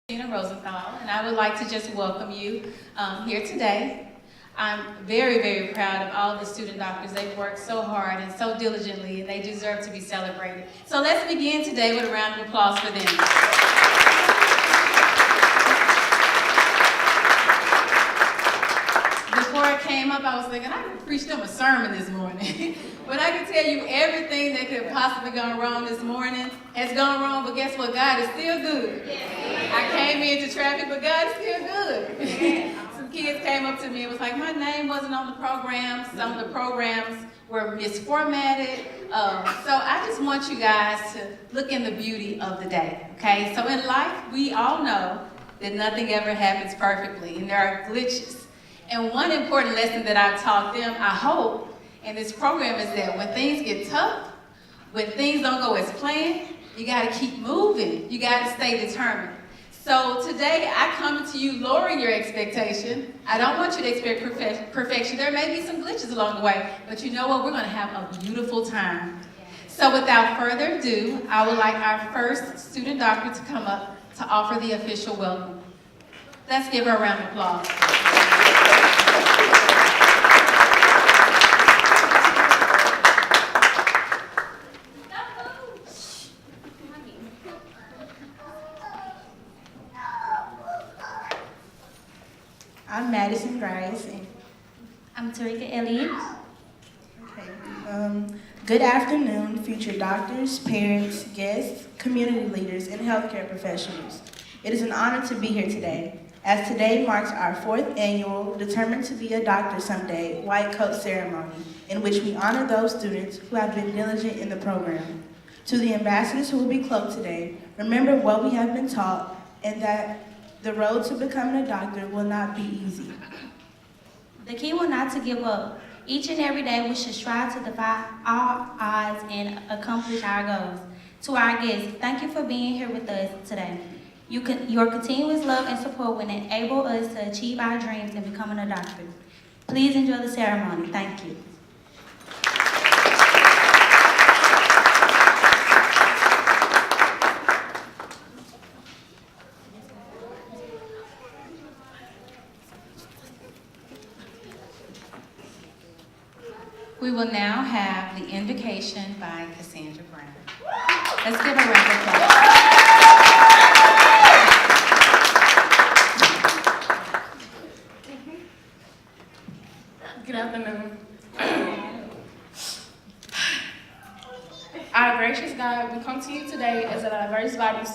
Rosenthal, and I would like to just welcome you here today. I'm very, very proud of all of the student doctors. They've worked so hard and so diligently, and they deserve to be celebrated. So let's begin today with a round of applause for them. Before I came up, I was thinking, I could preach them a sermon this morning. But I can tell you everything that could have possibly gone wrong this morning has gone wrong, but guess what? God is still good. I came into traffic, but God is still good. Some kids came up to me and was like, my name wasn't on the program. Some of the programs were misformatted. So I just want you guys to look in the beauty of the day, okay? So in life, we all know that nothing ever happens perfectly, and there are glitches. And one important lesson that I've taught them, I hope, in this program is that when things get tough, when things don't go as planned, you got to keep moving. You got to stay determined. So today I come to you lowering your expectation. I don't want you to expect perfection. There may be some glitches along the way, but you know what? We're going to have a beautiful time. So without further ado, I would like our first student doctor to come up to offer the official welcome. Let's give her a round of applause. I'm Madison Grice. And I'm Tarika Elliott. Good afternoon, future doctors, parents, guests, community leaders, and healthcare professionals. It is an honor to be here today, as today marks our 4th annual Determined to be a Doctor Someday White Coat Ceremony, in which we honor those students who have been diligent in the program. To the ambassadors who will be cloaked today, remember what we have been taught, and that the road to becoming a doctor will not be easy. The key will not to give up. Each and every day we should strive to defy all odds and accomplish our goals. To our guests, thank you for being here with us today. Your continuous love and support will enable us to achieve our dreams in becoming a doctor. Please enjoy the ceremony. Thank you. We will now have the invocation by Cassandra Brown. Let's give her a round of applause. Good afternoon. Our gracious God, we come to you today as a diverse body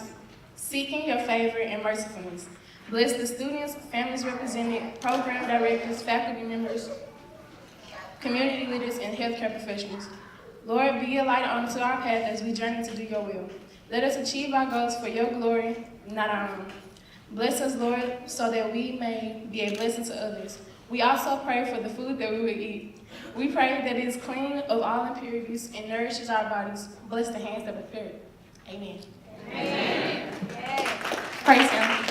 seeking your favor and mercifulness. Bless the students, families represented, program directors, faculty members, community leaders, and healthcare professionals. Lord, be a light onto our path as we journey to do your will. Let us achieve our goals for your glory, not our own. Bless us, Lord, so that we may be a blessing to others. We also pray for the food that we will eat. We pray that it is clean of all impurities and nourishes our bodies. Bless the hands that prepare it. Amen. Amen. Praise Him.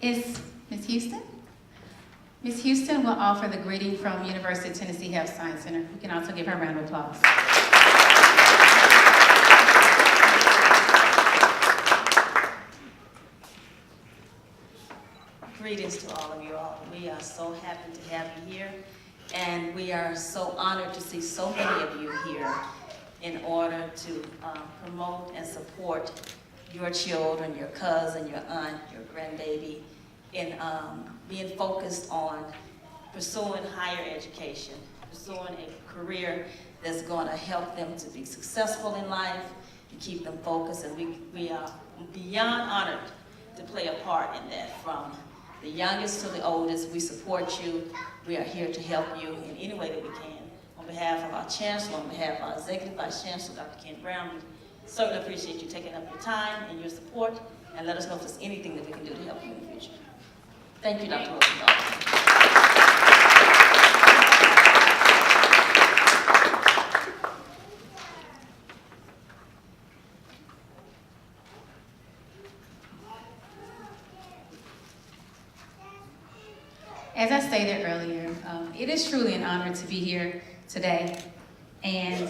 Is Ms. Houston? Ms. Houston will offer the greeting from University of Tennessee Health Science Center. We can also give her a round of applause. Greetings to all of you all. We are so happy to have you here, and we are so honored to see so many of you here in order to promote and support your children, your cousin, your aunt, your grandbaby, in being focused on pursuing higher education, pursuing a career that's going to help them to be successful in life and keep them focused. And we are beyond honored to play a part in that. From the youngest to the oldest, we support you. We are here to help you in any way that we can. On behalf of our Chancellor, on behalf of our Executive Vice Chancellor, Dr. Ken Brown, we certainly appreciate you taking up your time and your support, and let us know if there's anything that we can do to help you in the future. Thank you, Dr. Rosenthal. As I stated earlier, it is truly an honor to be here today, and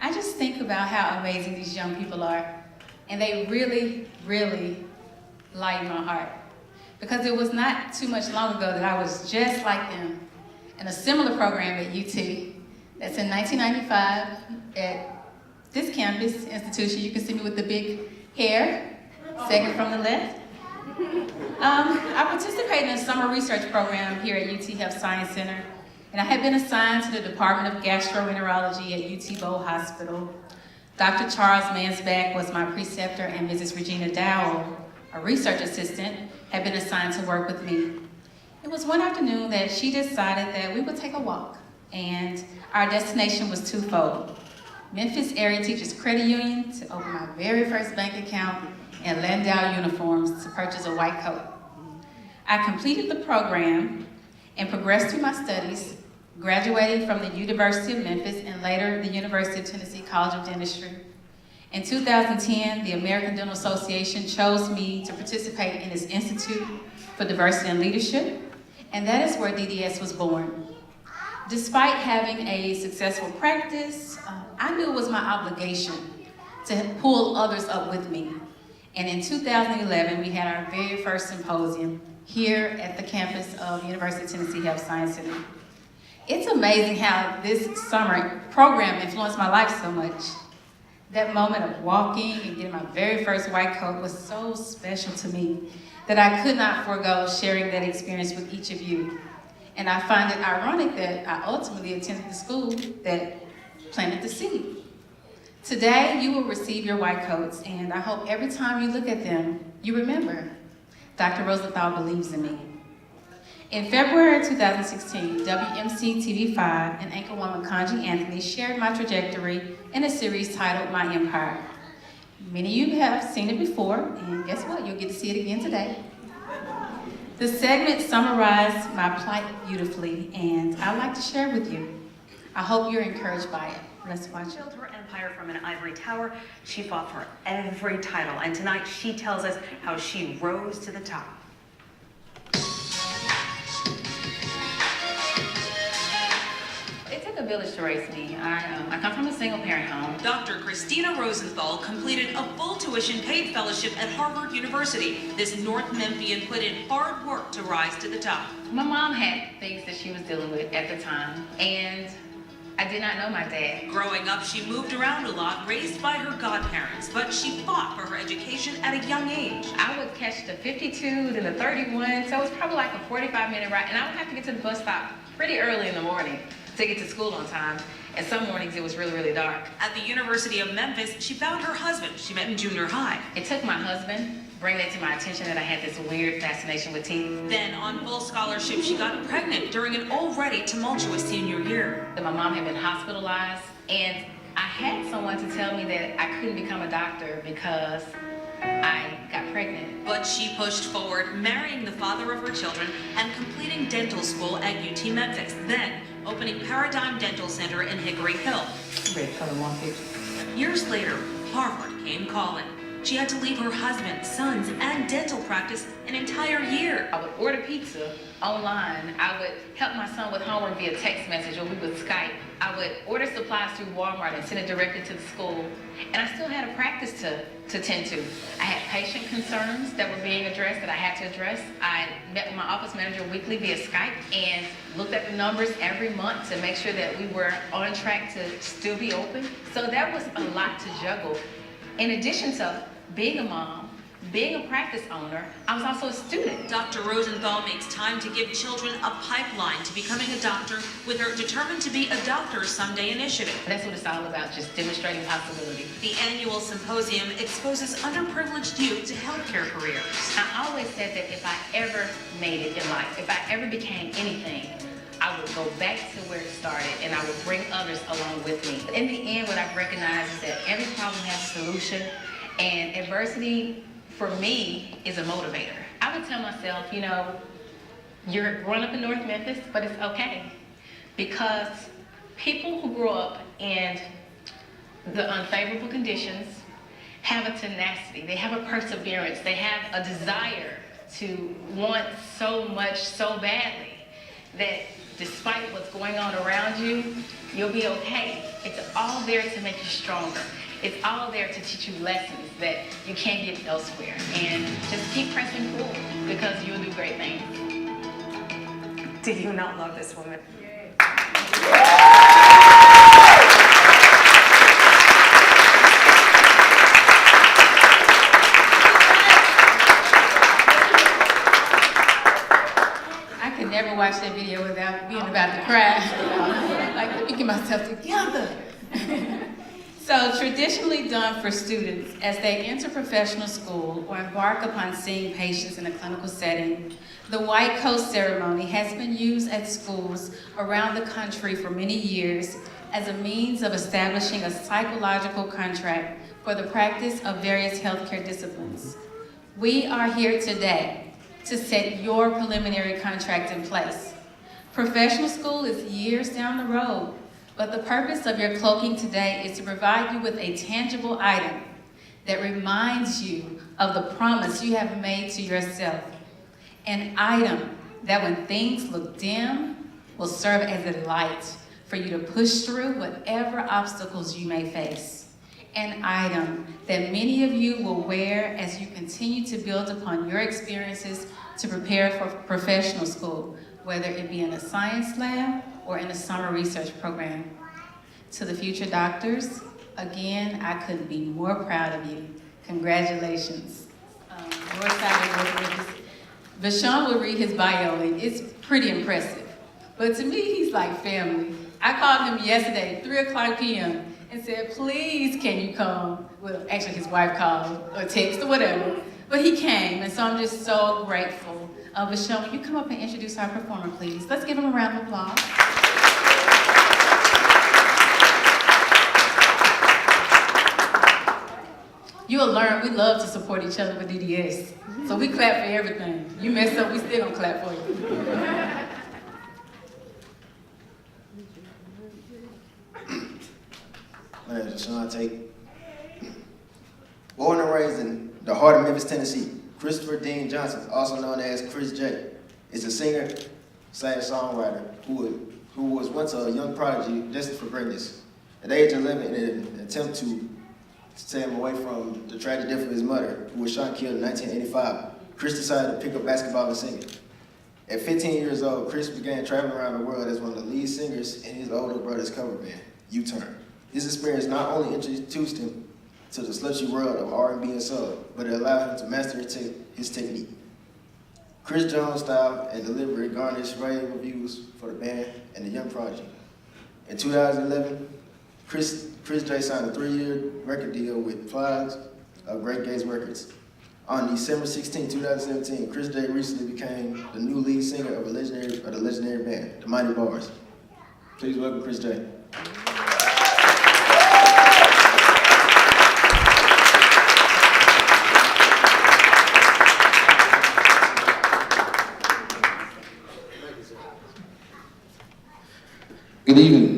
I just think about how amazing these young people are. And they really, really light my heart. Because it was not too much long ago that I was just like them in a similar program at UT. That's in 1995 at this campus institution. You can see me with the big hair, second from the left. I participated in a summer research program here at UT Health Science Center, and I had been assigned to the Department of Gastroenterology at UT Bow Hospital. Dr. Charles Mansbach was my preceptor, and Mrs. Regina Dowell, a research assistant, had been assigned to work with me. It was one afternoon that she decided that we would take a walk, and our destination was twofold. Memphis Area Teachers Credit Union to open my very first bank account, and Landau uniforms to purchase a white coat. I completed the program and progressed through my studies, graduating from the University of Memphis and later the University of Tennessee College of Dentistry. In 2010, the American Dental Association chose me to participate in its Institute for Diversity and Leadership, and that is where DDS was born. Despite having a successful practice, I knew it was my obligation to pull others up with me. And in 2011, we had our very first symposium here at the campus of University of Tennessee Health Science Center. It's amazing how this summer program influenced my life so much. That moment of walking and getting my very first white coat was so special to me that I could not forego sharing that experience with each of you. And I find it ironic that I ultimately attended the school that planted the seed. Today, you will receive your white coats, and I hope every time you look at them, you remember, Dr. Rosenthal believes in me. In February 2016, WMC TV5 and anchorwoman Kanji Anthony shared my trajectory in a series titled My Empire. Many of you have seen it before, and guess what? You'll get to see it again today. The segment summarized my plight beautifully, and I'd like to share it with you. I hope you're encouraged by it. Let's watch it. Built her empire from an ivory tower. She fought for every title, and tonight she tells us how she rose to the top. It took a village to raise me. I come from a single-parent home. Dr. Christina Rosenthal completed a full tuition paid fellowship at Harvard University. This North Memphian put in hard work to rise to the top. My mom had things that she was dealing with at the time, and I did not know my dad. Growing up, she moved around a lot, raised by her godparents, but she fought for her education at a young age. I would catch the 52, then the 31, so it was probably like a 45-minute ride, and I would have to get to the bus stop pretty early in the morning to get to school on time. And some mornings it was really, really dark. At the University of Memphis, she found her husband she met in junior high. It took my husband bringing it to my attention that I had this weird fascination with teeth. Then, on full scholarship, she got pregnant during an already tumultuous senior year. That my mom had been hospitalized, and I had someone to tell me that I couldn't become a doctor because I got pregnant. But she pushed forward, marrying the father of her children and completing dental school at UT Memphis, then opening Paradigm Dental Center in Hickory Hill. Red color one picture. Years later, Harvard came calling. She had to leave her husband, sons, and dental practice an entire year. I would order pizza online. I would help my son with homework via text message, or we would Skype. I would order supplies through Walmart and send it directly to the school. And I still had a practice to tend to. I had patient concerns that were being addressed that I had to address. I met with my office manager weekly via Skype and looked at the numbers every month to make sure that we were on track to still be open. So that was a lot to juggle. In addition to being a mom, being a practice owner, I was also a student. Dr. Rosenthal makes time to give children a pipeline to becoming a doctor with her Determined to Be a Doctor Someday initiative. That's what it's all about, just demonstrating possibility. The annual symposium exposes underprivileged youth to healthcare careers. I always said that if I ever made it in life, if I ever became anything, I would go back to where it started and I would bring others along with me. In the end, what I've recognized is that every problem has a solution, and adversity for me is a motivator. I would tell myself, you know, you're growing up in North Memphis, but it's okay. Because people who grow up in the unfavorable conditions have a tenacity, they have a perseverance, they have a desire to want so much, so badly. that despite what's going on around you, you'll be okay. It's all there to make you stronger. It's all there to teach you lessons that you can't get elsewhere. And just keep pressing forward because you'll do great things. Do you not love this woman? I could never watch that video without being about to cry. Like, let me get myself together. So, traditionally done for students as they enter professional school or embark upon seeing patients in a clinical setting, the white coat ceremony has been used at schools around the country for many years as a means of establishing a psychological contract for the practice of various healthcare disciplines. We are here today to set your preliminary contract in place. Professional school is years down the road, but the purpose of your cloaking today is to provide you with a tangible item that reminds you of the promise you have made to yourself. An item that when things look dim will serve as a light for you to push through whatever obstacles you may face. An item that many of you will wear as you continue to build upon your experiences to prepare for professional school, whether it be in a science lab or in a summer research program. To the future doctors, again, I couldn't be more proud of you. Congratulations. We're excited to work with this. Vashon will read his bio, and it's pretty impressive. But to me, he's like family. I called him yesterday, 3:00 p.m., and said, please, can you come? Well, actually, his wife called, or text, or whatever. But he came, and so I'm just so grateful. Vashon, will you come up and introduce our performer, please? Let's give him a round of applause. You'll learn we love to support each other with DDS. So we clap for everything. You mess up, we still gonna clap for you. My name is Sean Tate. Born and raised in the heart of Memphis, Tennessee, Christopher Dean Johnson, also known as Chris J, is a singer/songwriter who was once a young prodigy destined for greatness. At the age of 11, in an attempt to stay him away from the tragic death of his mother, who was shot and killed in 1985, Chris decided to pick up basketball and singing. At 15 years old, Chris began traveling around the world as one of the lead singers in his older brother's cover band, U-Turn. His experience not only introduced him to the slushy world of R&B and soul, but it allowed him to master his technique. Chris Jones' style and delivery garnished rave reviews for the band and the young prodigy. In 2011, Chris J signed a 3-year record deal with Flags of Great Gates Records. On December 16, 2017, Chris J recently became the new lead singer of the legendary band, the Mighty Bars. Please welcome Chris J. Good evening.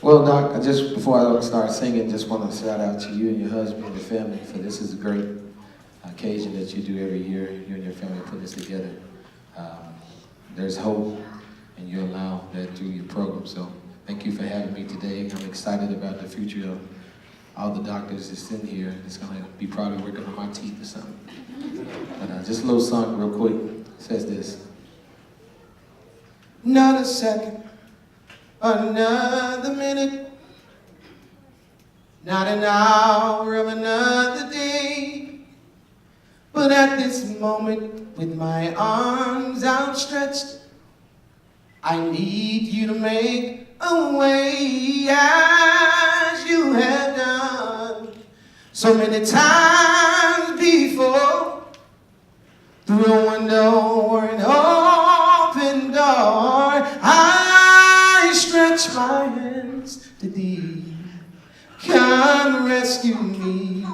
Well, Doc, before I start singing, just want to shout out to you and your husband and your family for this is a great occasion that you do every year. You and your family put this together. There's hope, and you allow that through your program. So thank you for having me today. I'm excited about the future of all the doctors that's in here. It's going to be probably working on my teeth or something. But just a little song real quick. It says this. Not a second, another minute, not an hour of another day. But at this moment, with my arms outstretched, I need you to make a way as you have done so many times before. Through a window or an open door, I stretch my hands to thee. Come rescue me.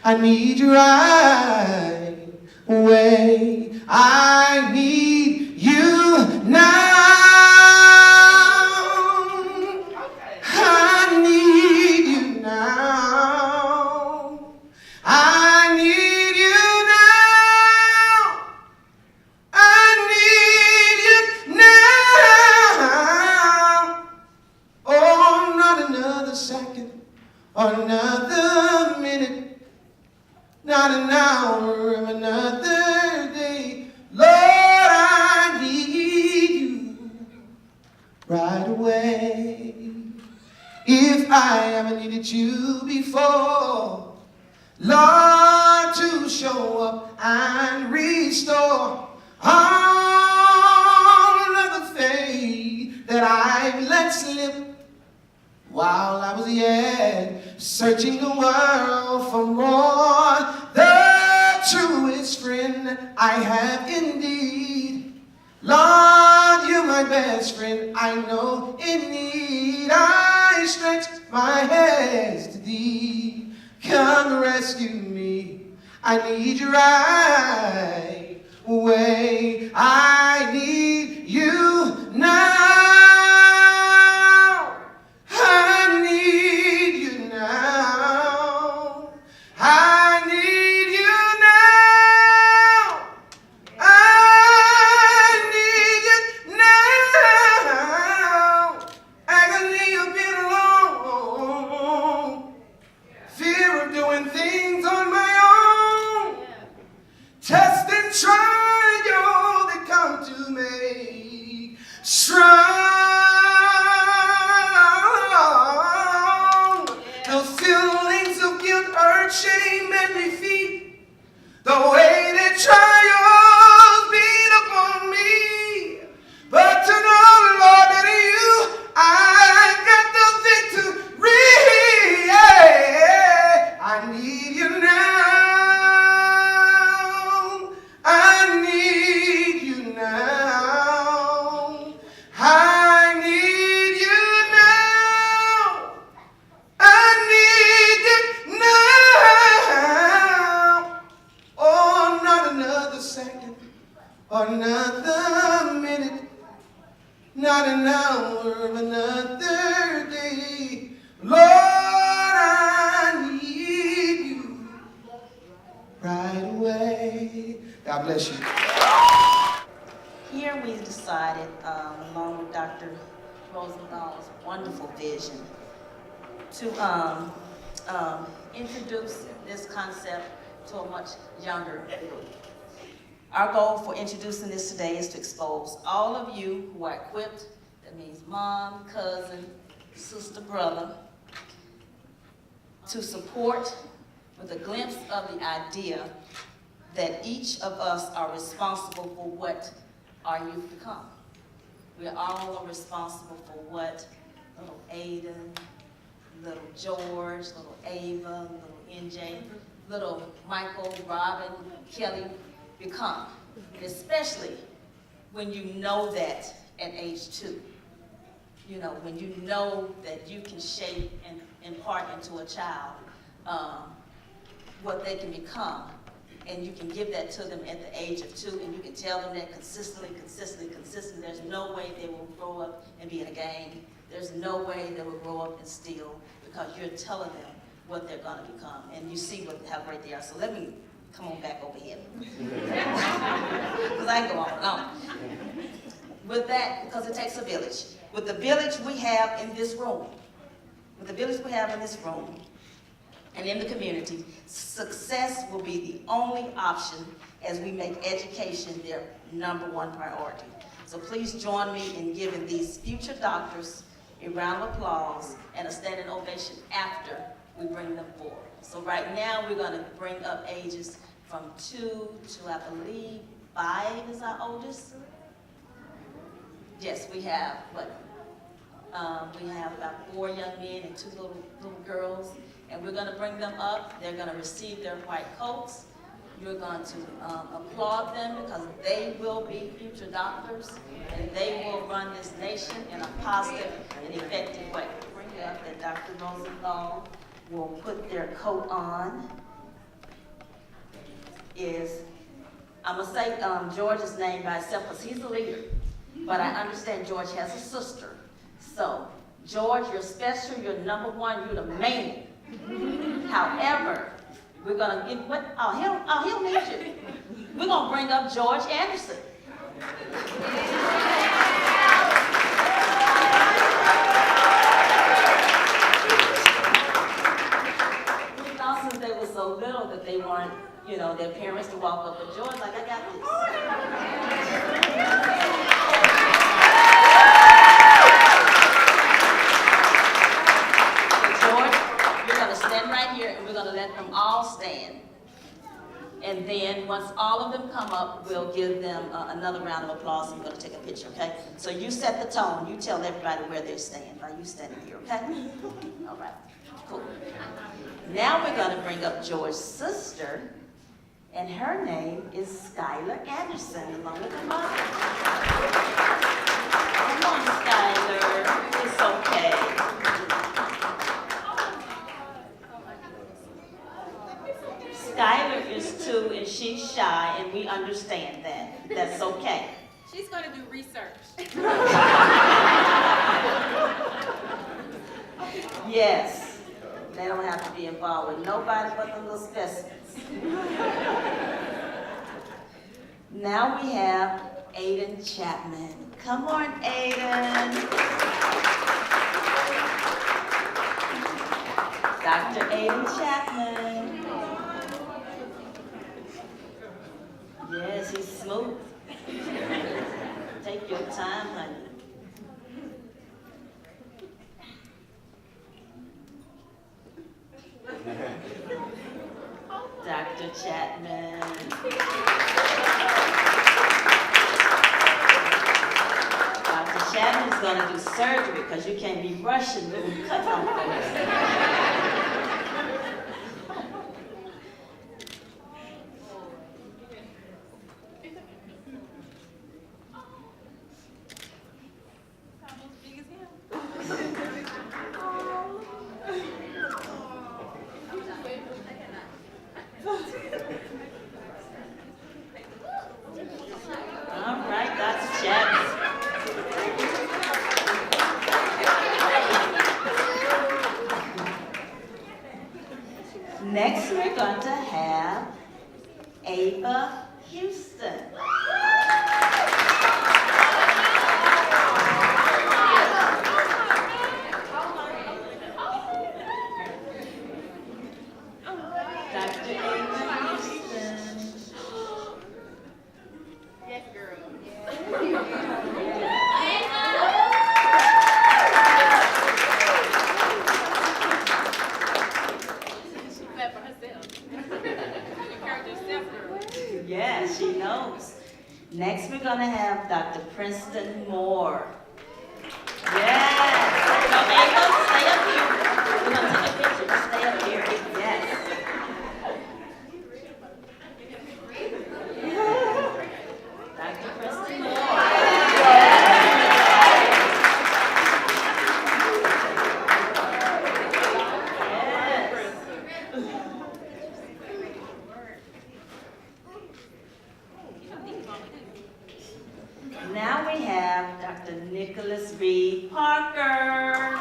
I need you right away. I need you now. I need you now. I need you now. I need you need you before. Lord, to show up and restore all of the faith that I've let slip while I was yet searching the world for more. The truest friend I have indeed. Lord, you're my best friend, I know in need. I stretch my hands to thee. Come rescue me. I need you right away. I need you now. I need you now. I need you now. I need you now. Agony of being alone. Fear of doing things on my own. Test and trial that come to make strong. The feelings of guilt, hurt, shame, and defeat. The way that trials beat upon me. But to know, Lord, that in you I got the victory. I need you now. I need you now. I need you now. I need you now. Oh, not another second or another minute, not an hour of another day. Lord, I need you right away. God bless you. Here we decided, along with Dr. Rosenthal's wonderful vision, to introduce this concept to a much younger group. Our goal for introducing this today is to expose all of you who are equipped, that means mom, cousin, sister, brother, to support with a glimpse of the idea that each of us are responsible for what our youth become. We all are responsible for what little Aiden, little George, little Ava, little NJ, little Michael, Robin, Kelly become. And especially when you know that at age 2. You know, when you know that you can shape and impart into a child what they can become. And you can give that to them at the age of 2, and you can tell them that consistently. There's no way they will grow up and be in a gang. There's no way they will grow up and steal, because you're telling them what they're going to become. And you see how great they are. So let me come on back over here. Because I can go on and on. With that, because it takes a village. With the village we have in this room, and in the community, success will be the only option as we make education their #1 priority. So please join me in giving these future doctors a round of applause and a standing ovation after we bring them forward. So right now, we're going to bring up ages from 2 to, I believe, 5 is our oldest. Yes, we have, we have about 4 young men and 2 little girls. And we're going to bring them up. They're going to receive their white coats. You're going to applaud them, because they will be future doctors, and they will run this nation in a positive and effective way. Bring it up that Dr. Rosenthal will put their coat on. I'm going to say George's name by itself, because he's the leader. But I understand George has a sister. So, George, you're special, you're #1, you're the man. However, we're going to give, he'll meet you. We're going to bring up George Anderson. We thought since they were so little that they weren't, their parents to walk up, but George, like, I got this. George, up, we'll give them another round of applause and we're going to take a picture, okay? So you set the tone. You tell everybody where they're staying. Are you standing here, okay? All right, cool. Now we're going to bring up George's sister, and her name is Skylar Anderson, along with her mother. Come on, Skylar. It's okay. Skylar is 2 and she's shy, and we understand that. That's okay. She's going to do research. Yes, they don't have to be involved with nobody but the little specimens. Now we have Aiden Chapman. Come on, Aiden. Dr. Aiden Chapman. Yes, he's smooth. Take your time, honey. Dr. Chapman. Dr. Chapman's going to do surgery because you can't be rushing when you cut on things. All right, Dr. Chapman. Next, we're going to have Ava Houston. Dr. Ava Houston. Yes, girl. She clapped for herself. She encouraged herself, girl. Yeah, she knows. Next, we're going to have Dr. Princeton Moore. Yes. So, Ava, stay up here. We're going to take a picture. Just stay up here. Yes. Dr. Princeton Moore. Now we have Dr. Nicholas B. Parker.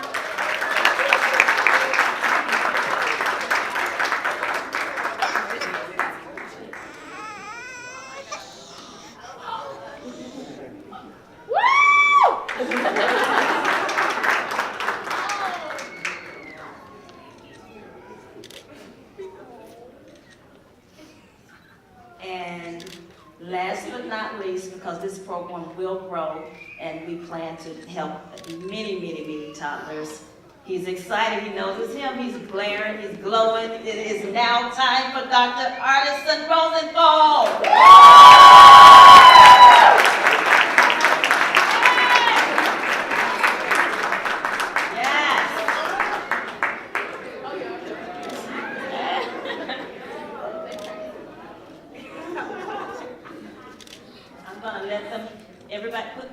And last but not least, because this program will grow and we plan to help many toddlers. He's excited, he knows it's him, he's blaring, he's glowing. It is now time for Dr. Artisan Rosenthal. Yes. I'm gonna let them, everybody put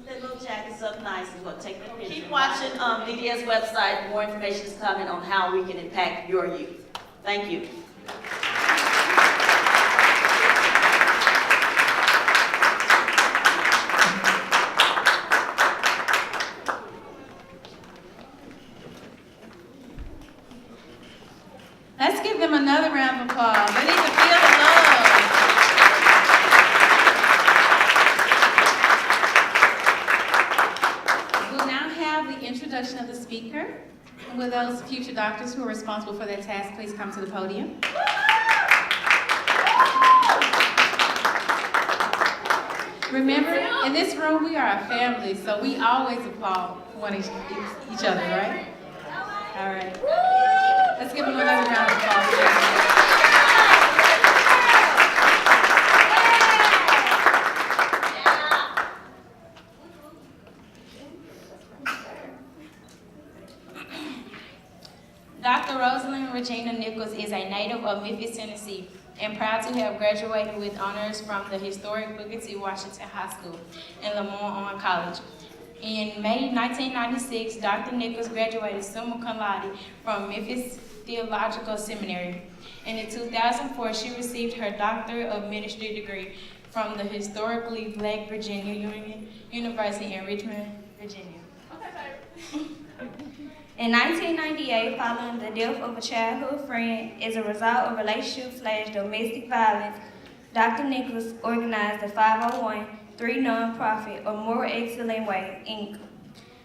their little jackets up nice and we'll take the picture. Keep watching D.D.S. website. More information is coming on how we can impact your youth. Thank you. Let's give them another round of applause. They need to feel the love. We'll now have the introduction of the speaker. And will those future doctors who are responsible for that task please come to the podium? Remember, in this room we are a family, so we always applaud each other, right? All right. Let's give them another round of applause. Dr. Rosalind Regina Nichols is a native of Memphis, Tennessee, and proud to have graduated with honors from the historic Booker T. Washington High School and Lamar College. In May 1996, Dr. Nichols graduated summa cum laude from Memphis Theological Seminary. And in 2004, she received her Doctor of Ministry degree from the historically Black Virginia Union University in Richmond, Virginia. In 1998, following the death of a childhood friend as a result of relationship/domestic violence, Dr. Nichols organized the 501(c)(3) nonprofit, A More Excellent Way, Inc.,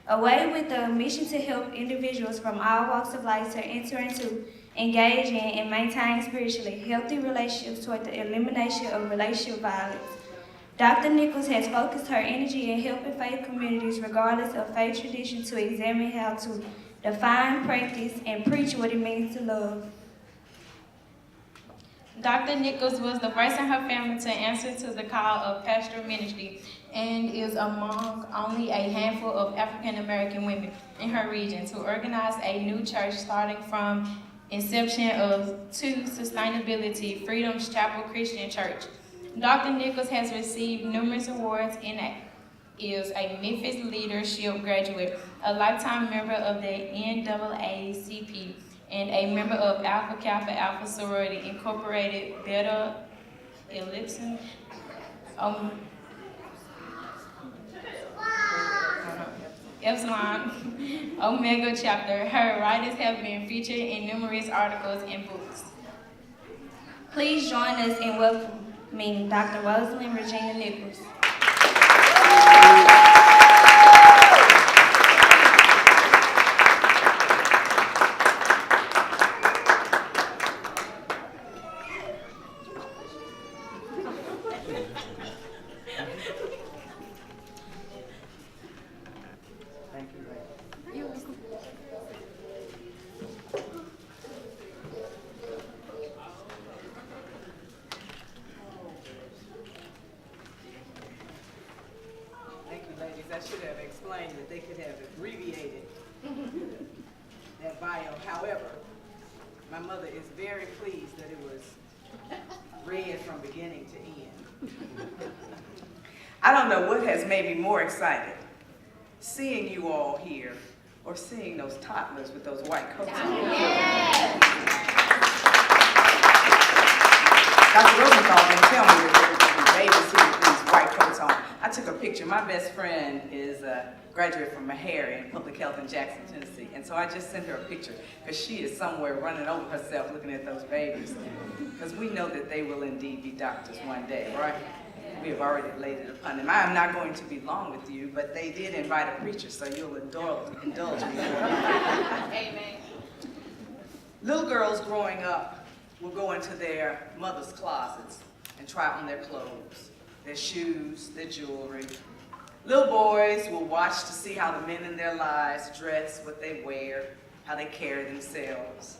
a way with the mission to help individuals from all walks of life to enter into, engage in, and maintain spiritually healthy relationships toward the elimination of relationship violence. Dr. Nichols has focused her energy in helping faith communities, regardless of faith tradition, to examine how to define, practice, and preach what it means to love. Dr. Nichols was the first in her family to answer to the call of pastoral ministry and is among only a handful of African American women in her region to organize a new church starting from inception of to Sustainability Freedom's Chapel Christian Church. Dr. Nichols has received numerous awards and is a Memphis Leadership graduate, a lifetime member of the NAACP, and a member of Alpha Kappa Alpha Sorority Incorporated, Beta Ellipsis, Epsilon Omega chapter. Her writings have been featured in numerous articles and books. Please join us in welcoming Dr. Rosalind Regina Nichols. I should have explained that they could have abbreviated that bio. However, my mother is very pleased that it was read from beginning to end. I don't know what has made me more excited, seeing you all here or seeing those toddlers with those white coats on. Yeah. Dr. Rosenthal didn't tell me that there were babies here with these white coats on. I took a picture. My best friend is a graduate from Meharry in public health in Jackson, Tennessee. And so I just sent her a picture because she is somewhere running over herself looking at those babies. Because we know that they will indeed be doctors one day, right? We have already laid it upon them. I am not going to be long with you, but they did invite a preacher, so you'll indulge me. Amen. Little girls growing up will go into their mother's closets and try on their clothes, their shoes, their jewelry. Little boys will watch to see how the men in their lives dress, what they wear, how they carry themselves.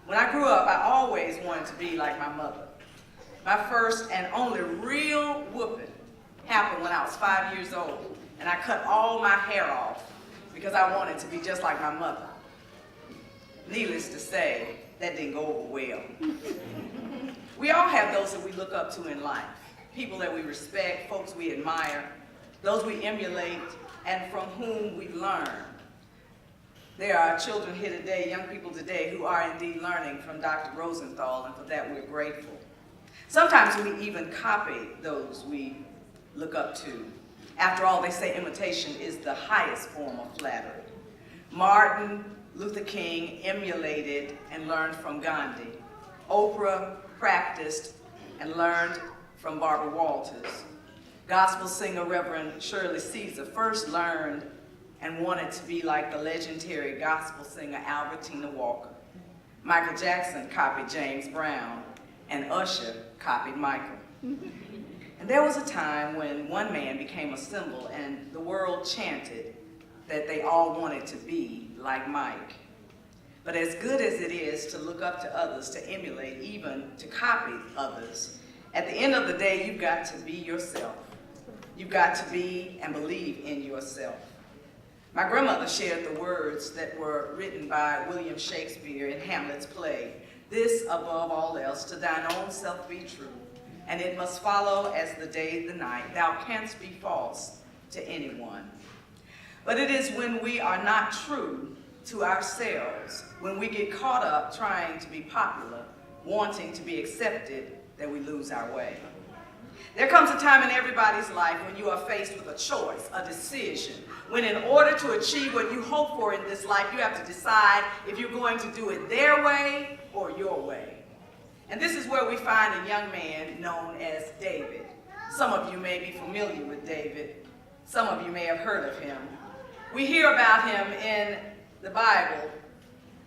When I grew up, I always wanted to be like my mother. My first and only real whooping happened when I was 5 years old, and I cut all my hair off because I wanted to be just like my mother. Needless to say, that didn't go over well. We all have those that we look up to in life, people that we respect, folks we admire, those we emulate, and from whom we learn. There are children here today, young people today, who are indeed learning from Dr. Rosenthal, and for that we're grateful. Sometimes we even copy those we look up to. After all, they say imitation is the highest form of flattery. Martin Luther King emulated and learned from Gandhi. Oprah practiced and learned from Barbara Walters. Gospel singer Reverend Shirley Caesar first learned and wanted to be like the legendary gospel singer Albertina Walker. Michael Jackson copied James Brown, and Usher copied Michael. And there was a time when one man became a symbol and the world chanted that they all wanted to be like Mike. But as good as it is to look up to others, to emulate, even to copy others, at the end of the day, you've got to be yourself. You've got to be and believe in yourself. My grandmother shared the words that were written by William Shakespeare in Hamlet's play. This, above all else, to thine own self be true, and it must follow as the day the night. Thou canst be false to anyone. But it is when we are not true to ourselves, when we get caught up trying to be popular, wanting to be accepted, that we lose our way. There comes a time in everybody's life when you are faced with a choice, a decision, when in order to achieve what you hope for in this life, you have to decide if you're going to do it their way or your way. And this is where we find a young man known as David. Some of you may be familiar with David. Some of you may have heard of him. We hear about him in the Bible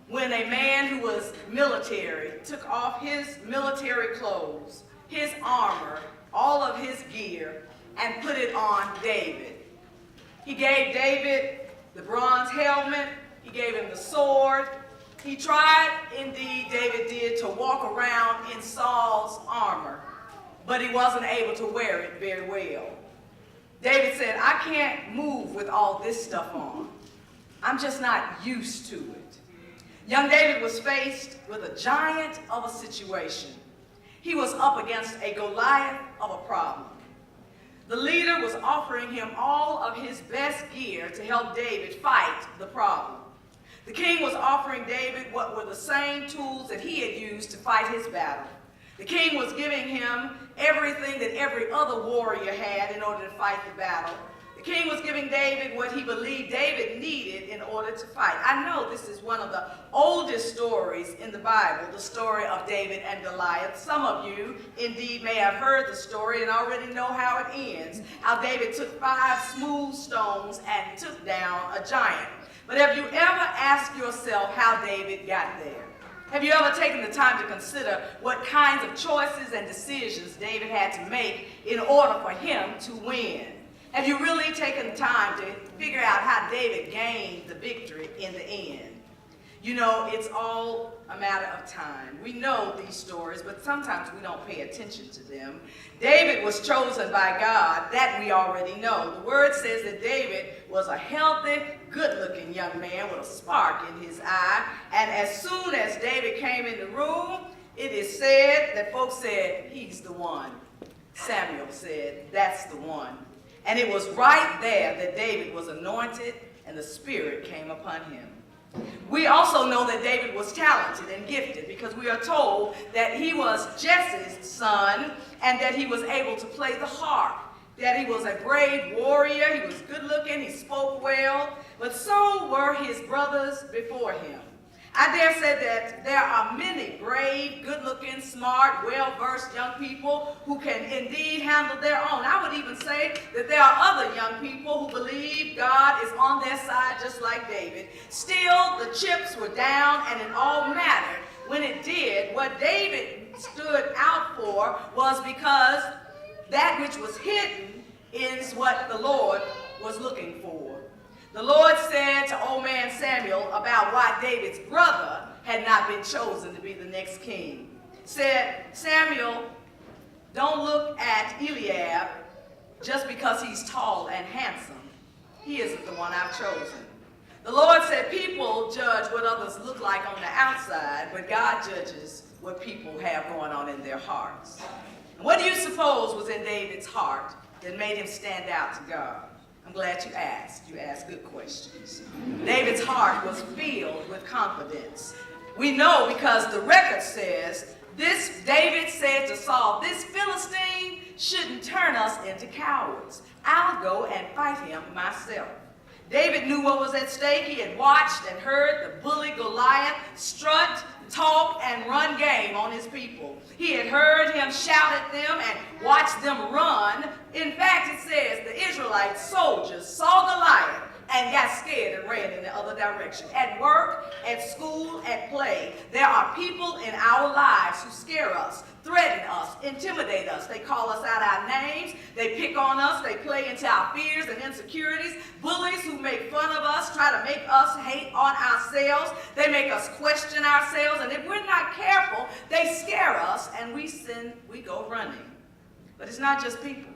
when a man who was military took off his military clothes, his armor, all of his gear, and put it on David. He gave David the bronze helmet, he gave him the sword. He tried, indeed, David did, to walk around in Saul's armor, but he wasn't able to wear it very well. David said, I can't move with all this stuff on. I'm just not used to it. Young David was faced with a giant of a situation. He was up against a Goliath of a problem. The leader was offering him all of his best gear to help David fight the problem. The king was offering David what were the same tools that he had used to fight his battle. The king was giving him everything that every other warrior had in order to fight the battle. The king was giving David what he believed David needed in order to fight. I know this is one of the oldest stories in the Bible, the story of David and Goliath. Some of you, indeed, may have heard the story and already know how it ends, how David took 5 smooth stones and took down a giant. But have you ever asked yourself how David got there? Have you ever taken the time to consider what kinds of choices and decisions David had to make in order for him to win? Have you really taken the time to figure out how David gained the victory in the end? You know, it's all a matter of time. We know these stories, but sometimes we don't pay attention to them. David was chosen by God. That we already know. The word says that David was a healthy, good-looking young man with a spark in his eye. And as soon as David came in the room, it is said that folks said, he's the one. Samuel said, that's the one. And it was right there that David was anointed and the Spirit came upon him. We also know that David was talented and gifted because we are told that he was Jesse's son and that he was able to play the harp, that he was a brave warrior, he was good looking, he spoke well, but so were his brothers before him. I dare say that there are many brave, good-looking, smart, well-versed young people who can indeed handle their own. I would even say that there are other young people who believe God is on their side just like David. Still, the chips were down and it all mattered. When it did, what David stood out for was because that which was hidden is what the Lord was looking for. The Lord said to old man Samuel about why David's brother had not been chosen to be the next king. Said, Samuel, don't look at Eliab just because he's tall and handsome. He isn't the one I've chosen. The Lord said people judge what others look like on the outside, but God judges what people have going on in their hearts. And what do you suppose was in David's heart that made him stand out to God? I'm glad you asked. You asked good questions. David's heart was filled with confidence. We know because the record says, David said to Saul, this Philistine shouldn't turn us into cowards. I'll go and fight him myself. David knew what was at stake. He had watched and heard the bully Goliath strut, talk, and run game on his people. He had heard him shout at them and watched them run. In fact, it says the Israelite soldiers saw Goliath and got scared and ran in the other direction. At work, at school, at play, there are people in our lives who scare us, threaten us, intimidate us. They call us out our names, they pick on us, they play into our fears and insecurities. Bullies who make fun of us, try to make us hate on ourselves. They make us question ourselves, and if we're not careful, they scare us and we go running. But it's not just people.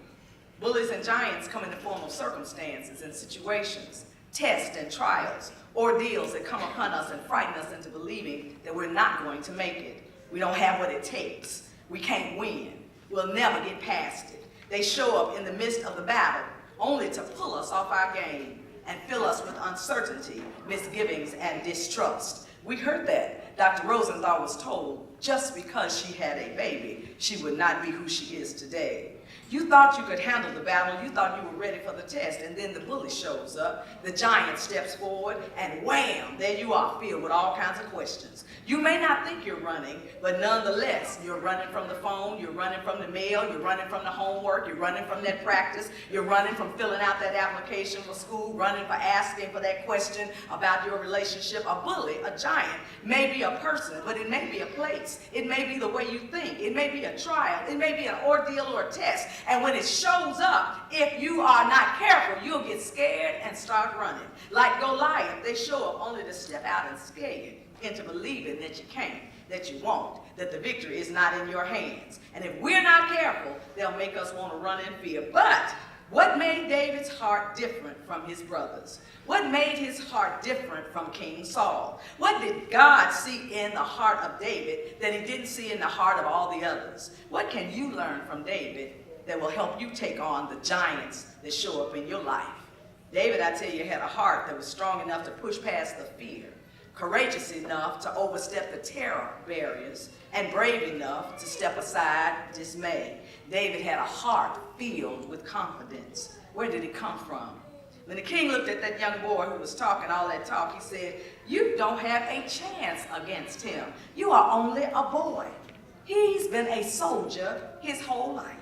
Bullies and giants come in the form of circumstances and situations. tests and trials, ordeals that come upon us and frighten us into believing that we're not going to make it. We don't have what it takes. We can't win. We'll never get past it. They show up in the midst of the battle only to pull us off our game and fill us with uncertainty, misgivings, and distrust. We heard that. Dr. Rosenthal was told just because she had a baby, she would not be who she is today. You thought you could handle the battle, you thought you were ready for the test, and then the bully shows up, the giant steps forward, and wham, there you are, filled with all kinds of questions. You may not think you're running, but nonetheless, you're running from the phone, you're running from the mail, you're running from the homework, you're running from that practice, you're running from filling out that application for school, running for asking for that question about your relationship. A bully, a giant, may be a person, but it may be a place. It may be the way you think. It may be a trial. It may be an ordeal or a test. And when it shows up, if you are not careful, you'll get scared and start running. Like Goliath, they show up only to step out and scare you into believing that you can't, that you won't, that the victory is not in your hands. And if we're not careful, they'll make us want to run in fear. But what made David's heart different from his brothers? What made his heart different from King Saul? What did God see in the heart of David that he didn't see in the heart of all the others? What can you learn from David that will help you take on the giants that show up in your life? David, I tell you, had a heart that was strong enough to push past the fear, courageous enough to overstep the terror barriers, and brave enough to step aside dismay. David had a heart filled with confidence. Where did it come from? When the king looked at that young boy who was talking all that talk, he said, "You don't have a chance against him. You are only a boy. He's been a soldier his whole life."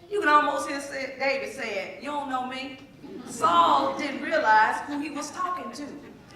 You can almost hear David saying, "You don't know me." Saul didn't realize who he was talking to.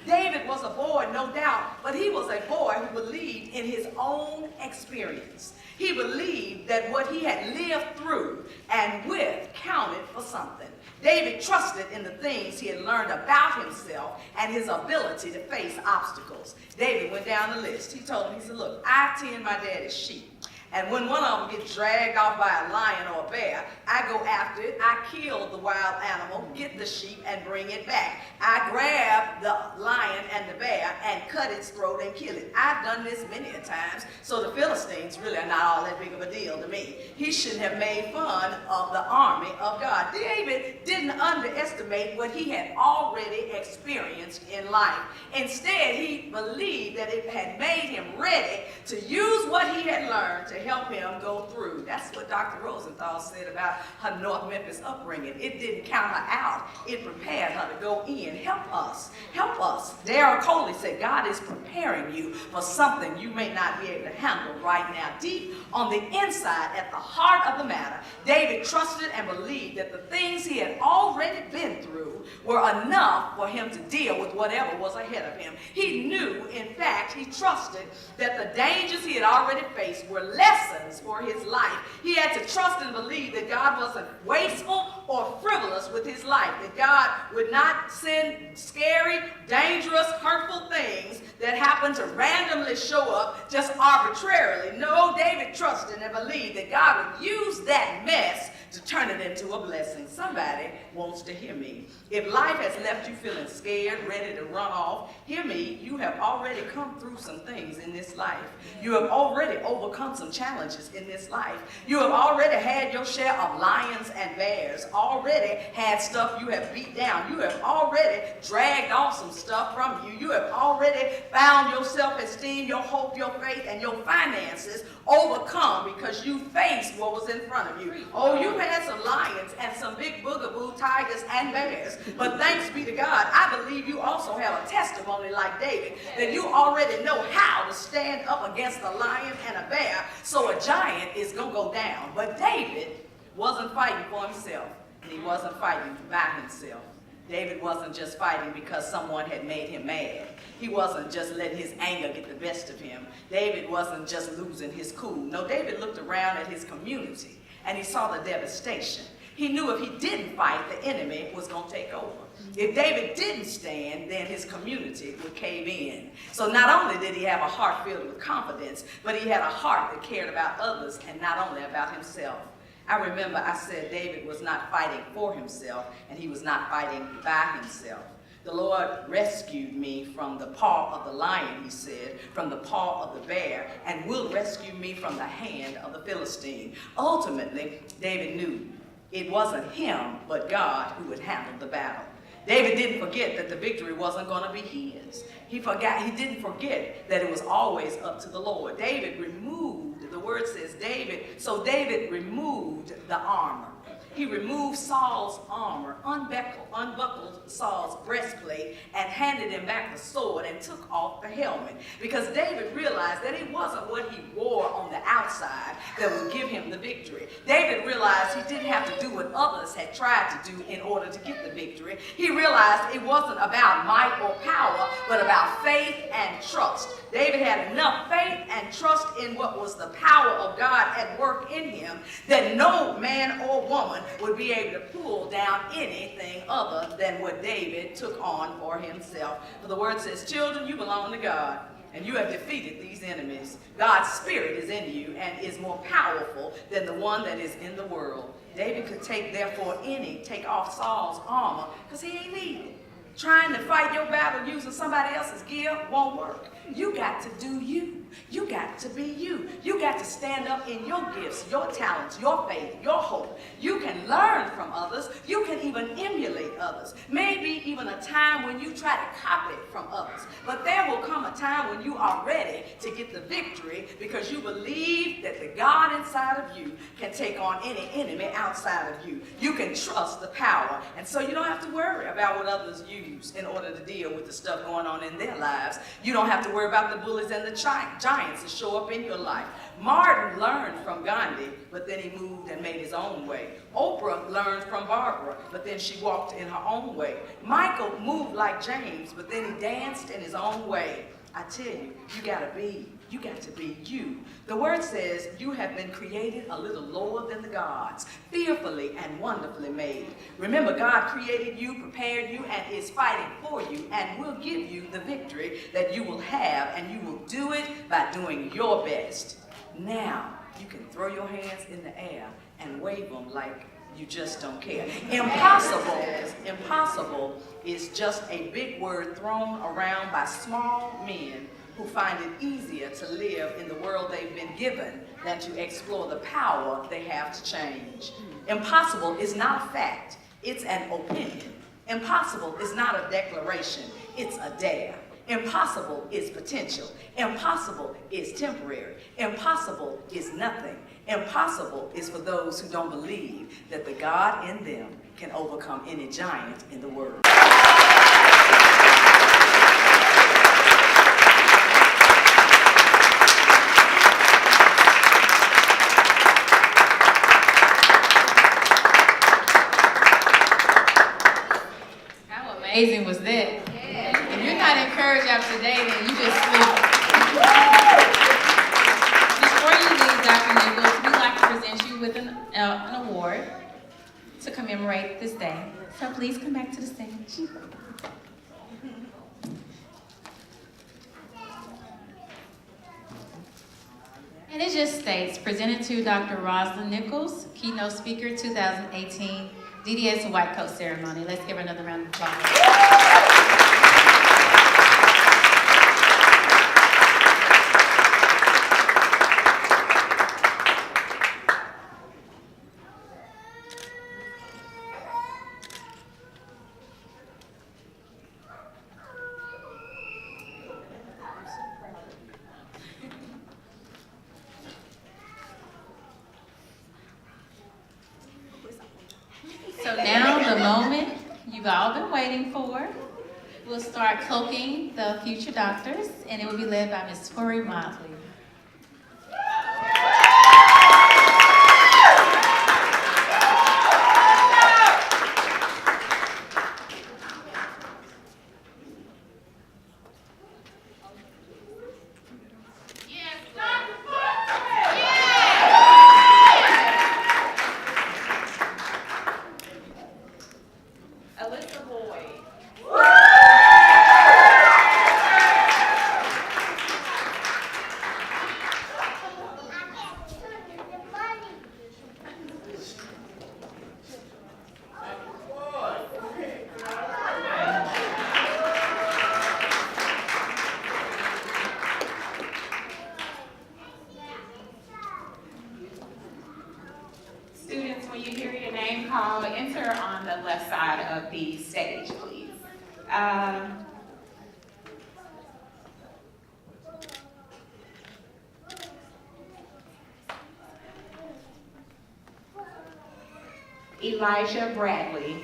David was a boy, no doubt, but he was a boy who believed in his own experience. He believed that what he had lived through and with counted for something. David trusted in the things he had learned about himself and his ability to face obstacles. David went down the list. He told him, he said, "Look, I tend my daddy's sheep. And when one of them gets dragged off by a lion or a bear, I go after it, I kill the wild animal, get the sheep, and bring it back. I grab the lion and the bear and cut its throat and kill it. I've done this many a times, so the Philistines really are not all that big of a deal to me." He shouldn't have made fun of the army of God. David didn't underestimate what he had already experienced in life. Instead, he believed that it had made him ready to use what he had learned to help him go through. That's what Dr. Rosenthal said about her North Memphis upbringing. It didn't count her out. It prepared her to go in. Help us. Help us. Darrell Coley said, God is preparing you for something you may not be able to handle right now. Deep on the inside, at the heart of the matter, David trusted and believed that the things he had already been through were enough for him to deal with whatever was ahead of him. He knew, in fact, he trusted that the dangers he had already faced were lessons for his life. He had to trust and believe that God wasn't wasteful or frivolous with his life, that God would not send scary, dangerous, hurtful things that happen to randomly show up just arbitrarily. No, David trusted and believed that God would use that mess to turn it into a blessing. Somebody wants to hear me. If life has left you feeling scared, ready to run off, hear me. You have already come through some things in this life. You have already overcome some challenges in this life. You have already had your share of lions and bears, already had stuff you have beat down. You have already dragged off some stuff from you. You have already found your self-esteem, your hope, your faith, and your finances overcome because you faced what was in front of you. Oh, you had some lions and some big boogaboo tigers and bears, but thanks be to God, I believe you also have a testimony like David, that you already know how to stand up against a lion and a bear, so a giant is going to go down. But David wasn't fighting for himself, and he wasn't fighting by himself. David wasn't just fighting because someone had made him mad. He wasn't just letting his anger get the best of him. David wasn't just losing his cool. No, David looked around at his community and he saw the devastation. He knew if he didn't fight, the enemy was going to take over. If David didn't stand, then his community would cave in. So not only did he have a heart filled with confidence, but he had a heart that cared about others and not only about himself. I remember I said David was not fighting for himself and he was not fighting by himself. The Lord rescued me from the paw of the lion, he said, from the paw of the bear, and will rescue me from the hand of the Philistine. Ultimately, David knew it wasn't him, but God who would handle the battle. David didn't forget that the victory wasn't going to be his. He didn't forget that it was always up to the Lord. David removed, the word says David removed the armor. He removed Saul's armor, unbuckled Saul's breastplate, and handed him back the sword and took off the helmet. Because David realized that it wasn't what he wore on the outside that would give him the victory. David realized he didn't have to do what others had tried to do in order to get the victory. He realized it wasn't about might or power, but about faith and trust. David had enough faith and trust in what was the power of God at work in him that no man or woman would be able to pull down anything other than what David took on for himself. For the word says, children, you belong to God, and you have defeated these enemies. God's spirit is in you and is more powerful than the one that is in the world. David could take off Saul's armor because he ain't need it. Trying to fight your battle using somebody else's gear won't work. You got to do you. You got to be you. You got to stand up in your gifts, your talents, your faith, your hope. You can learn from others. You can even emulate others. Maybe even a time when you try to copy from others. But there will come a time when you are ready to get the victory because you believe that the God inside of you can take on any enemy outside of you. You can trust the power. And so you don't have to worry about what others use in order to deal with the stuff going on in their lives. You don't have to worry about the bullies and the giants that show up in your life. Martin learned from Gandhi, but then he moved and made his own way. Oprah learned from Barbara, but then she walked in her own way. Michael moved like James, but then he danced in his own way. I tell you, you got to be you. The word says you have been created a little lower than the gods, fearfully and wonderfully made. Remember, God created you, prepared you, and is fighting for you, and will give you the victory that you will have, and you will do it by doing your best. Now, you can throw your hands in the air and wave them like you just don't care. Impossible is just a big word thrown around by small men who find it easier to live in the world they've been given than to explore the power they have to change. Impossible is not a fact, it's an opinion. Impossible is not a declaration, it's a dare. Impossible is potential. Impossible is temporary. Impossible is nothing. Impossible is for those who don't believe that the God in them can overcome any giant in the world. How amazing was that? If you're not encouraged after today, then you just sleep. Before you leave, Dr. Nichols, we'd like to present you with an award to commemorate this day. So please come back to the stage. And it just states, presented to Dr. Rosalind Nichols, Keynote Speaker 2018, D.D.S. White Coat Ceremony. Let's give her another round of applause. So now the moment you've all been waiting for. We'll start cloaking the future doctors, and it will be led by Ms. Tori Motley. Elijah Bradley.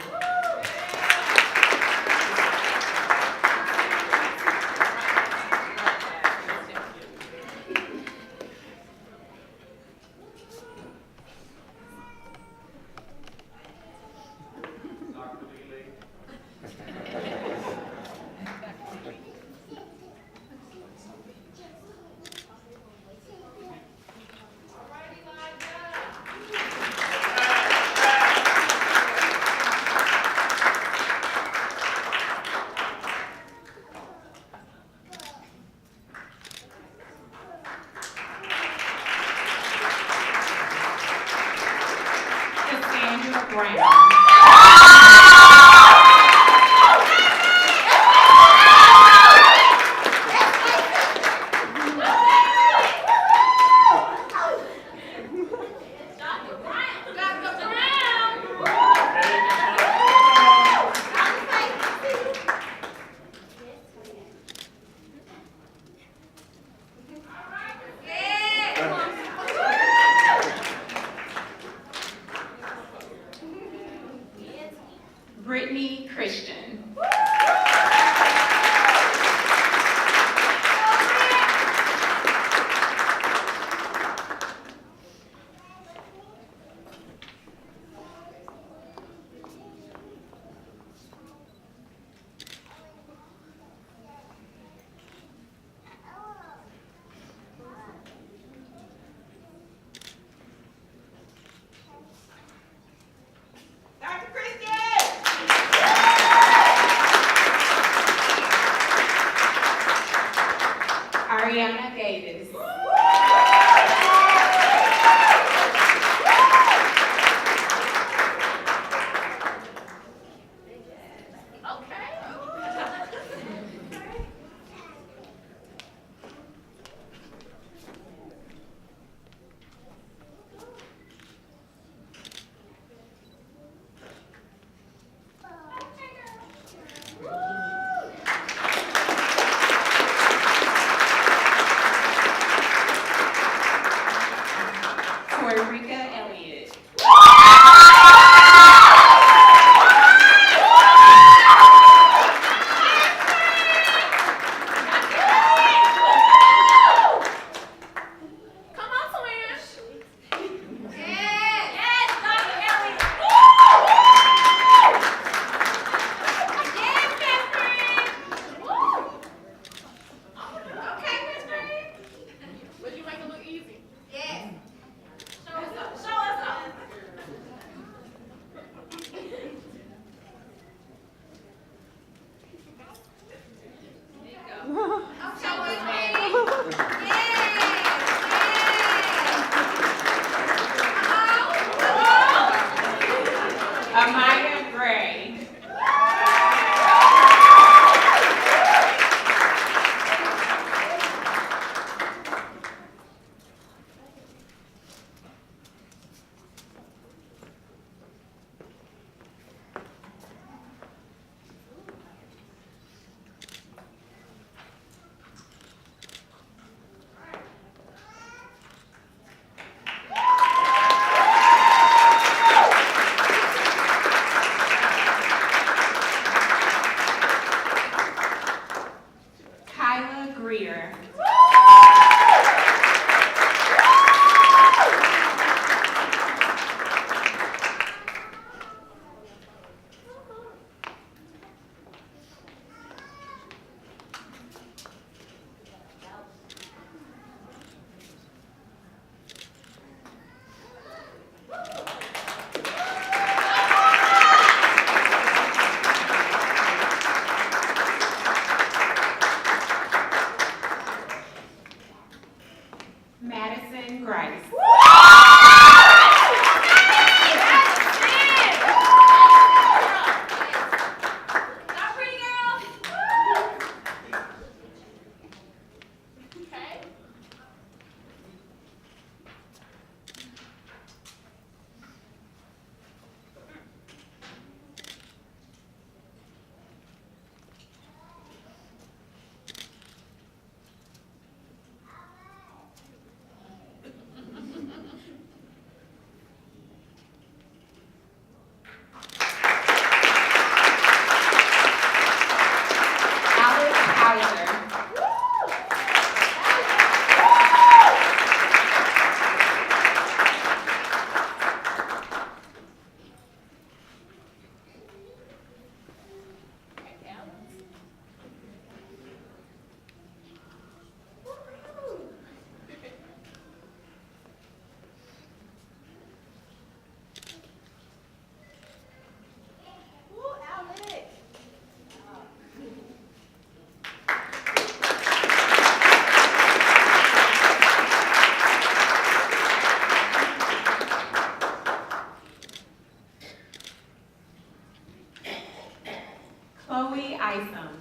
Isom.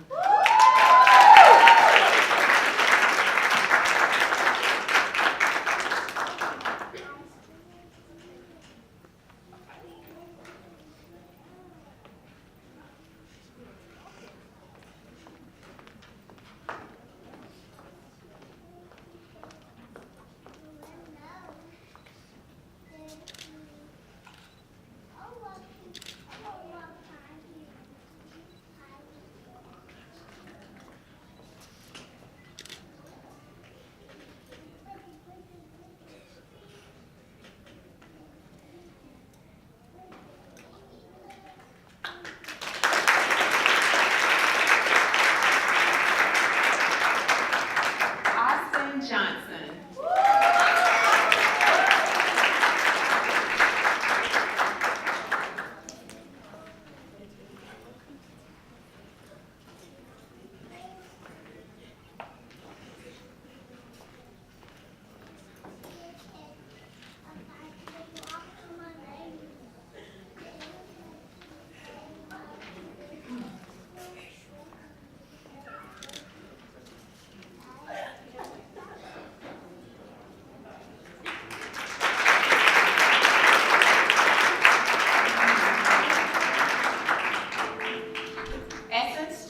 Johnson.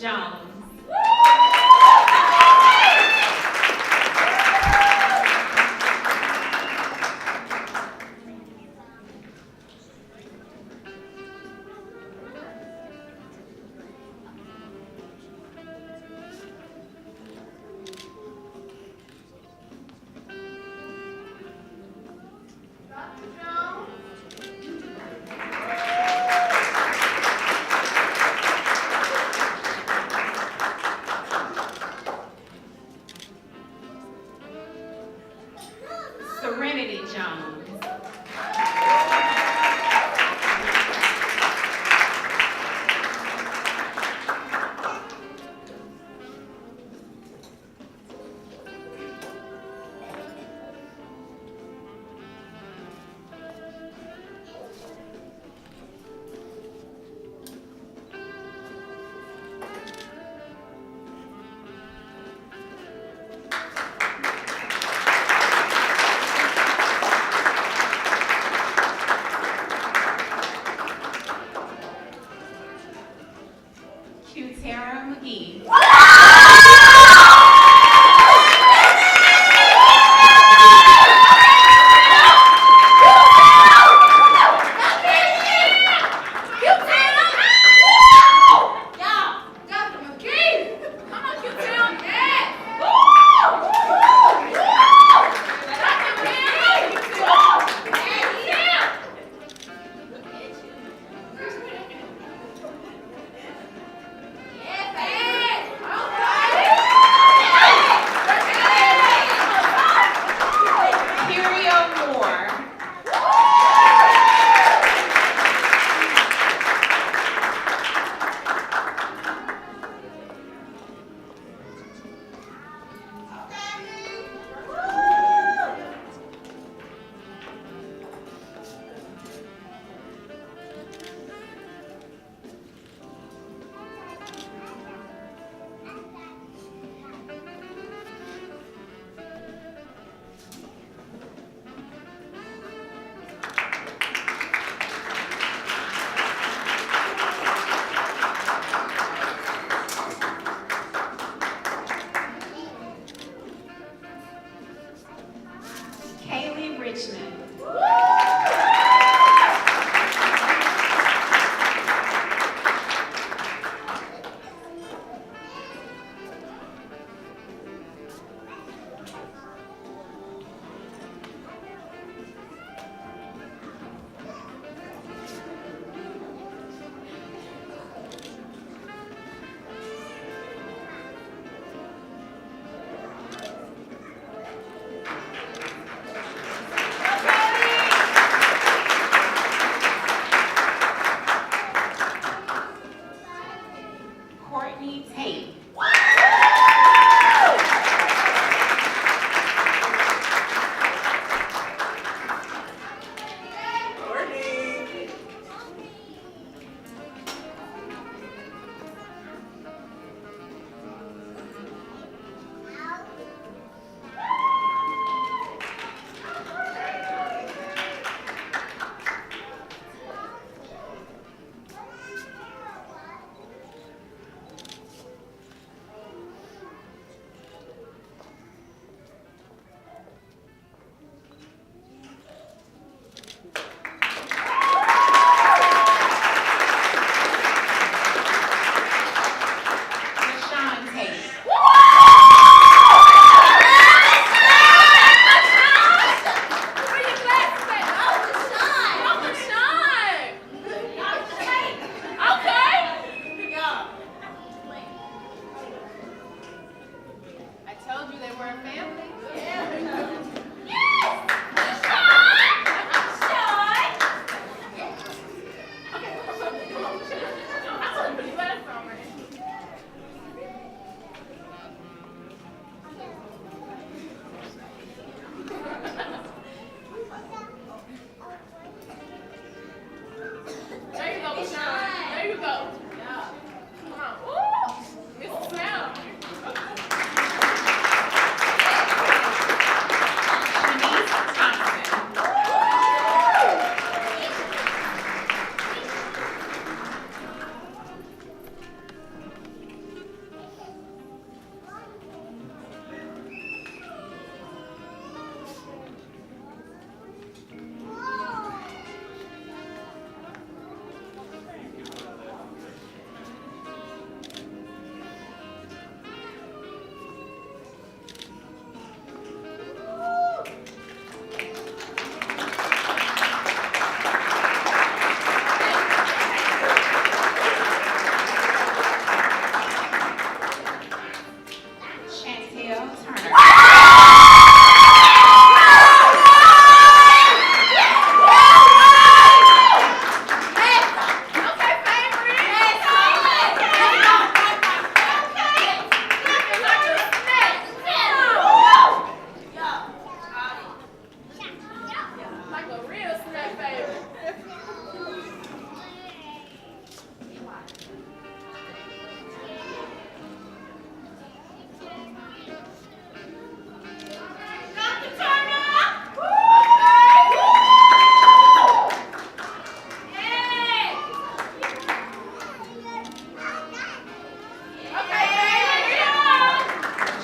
Jones. Serenity Jones.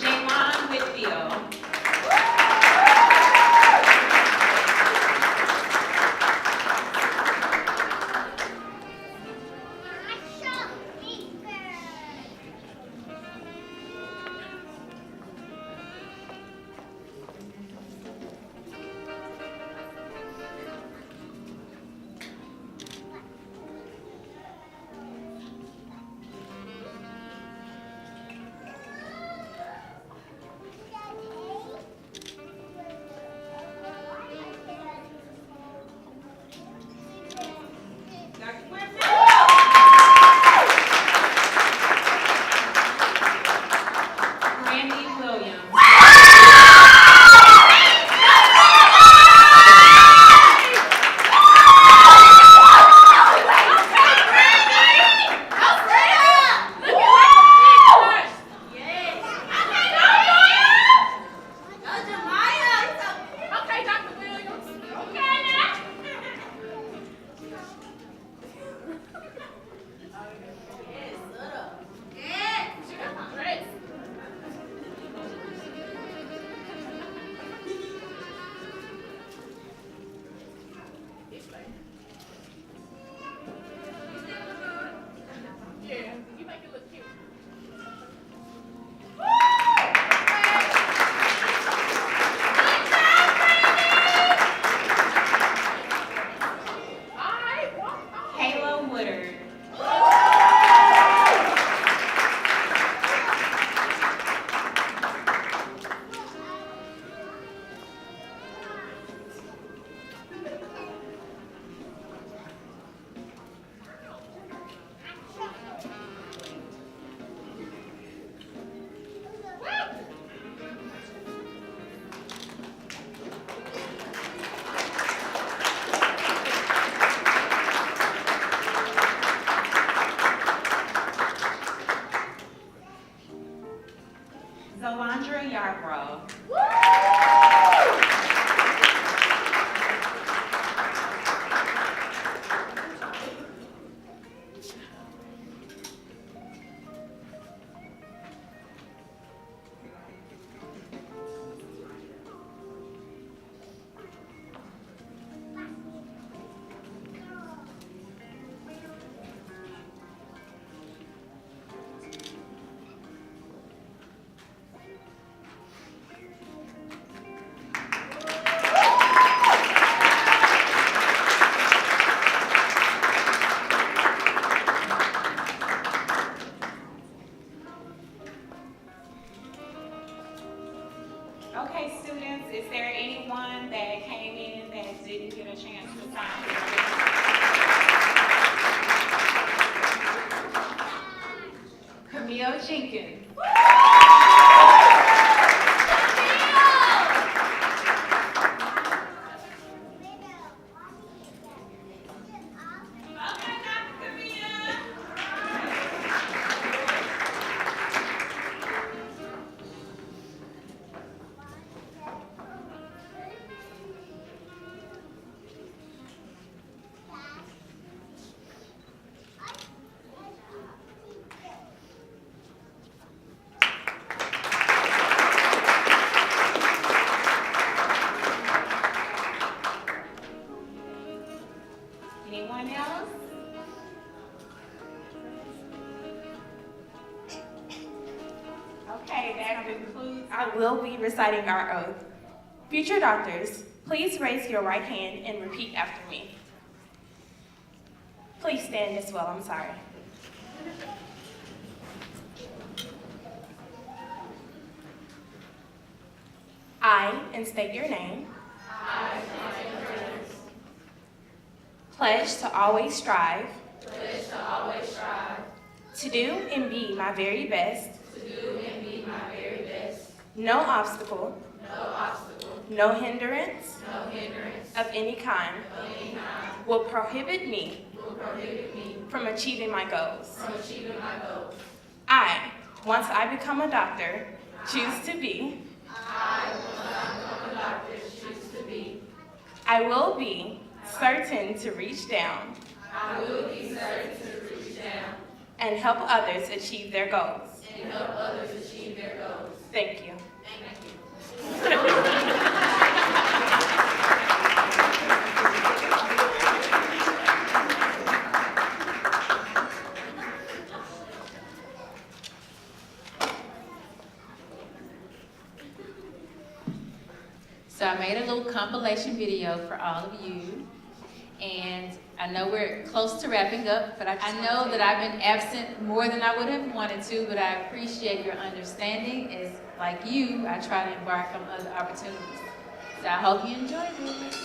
Jaylon Whitfield. Randy Williams. Okay, Dr. Williams. Great. Yeah, you make it look cute. All right, walk on. Kayla Woodard. Zalandra Yarbrough. Okay, students, is there anyone that came in that didn't get a chance to sign? Camille Jenkins. Anyone else? Okay, that concludes. I will be reciting our oath. Future doctors, please raise your right hand and repeat after me. Please stand as well, I'm sorry. I, and state your name. Pledge to always strive. To do and be my very best. No obstacle. No hindrance. Of any kind. Will prohibit me. From achieving my goals. I, once I become a doctor, choose to be. I will be certain to reach down. and help others achieve their goals. Thank you. So I made a little compilation video for all of you, and I know we're close to wrapping up, but I know that I've been absent more than I would have wanted to, but I appreciate your understanding. As like you, I try to embark on other opportunities. So I hope you enjoyed it.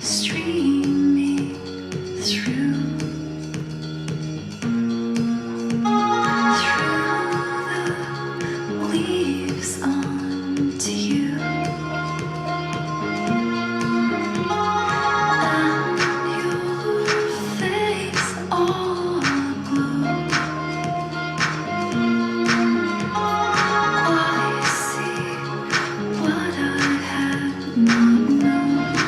Streaming through the leaves onto you, and your face all aglow. I see what I had not known.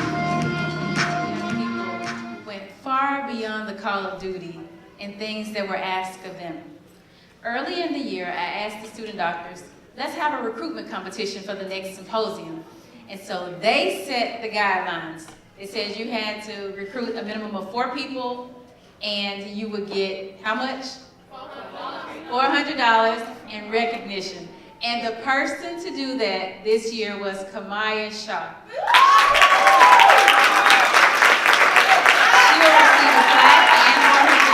People went far beyond the call of duty and things that were asked of them. Early in the year, I asked the student doctors, let's have a recruitment competition for the next symposium. And so they set the guidelines. It says you had to recruit a minimum of 4 people, and you would get how much? $400 in recognition. And the person to do that this year was Kamaya Shaw. She will receive a plaque and $400.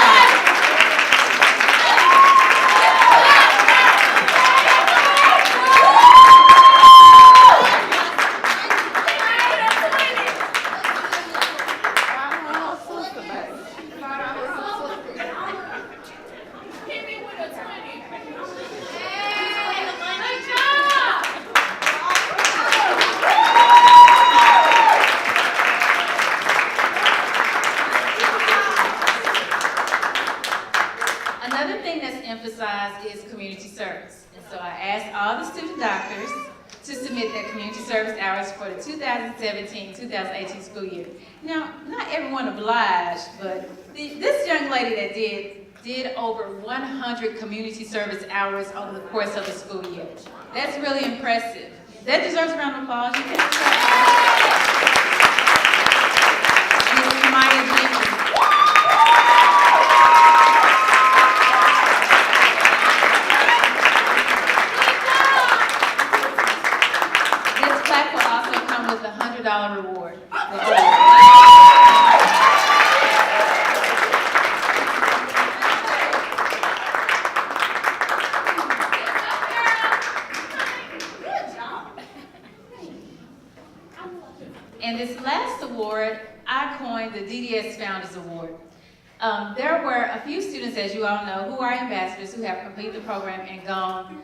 Another thing that's emphasized is community service. And so I asked all the student doctors to submit their community service hours for the 2017-2018 school year. Now, not everyone obliged, but this young lady that did over 100 community service hours over the course of the school year. That's really impressive. That deserves a round of applause. You can Ms. Maya Jenkins. This plaque will also come with a $100 reward. And this last award, I coined the D.D.S. Founders Award. There were a few students, as you all know, who are ambassadors who have completed the program and gone,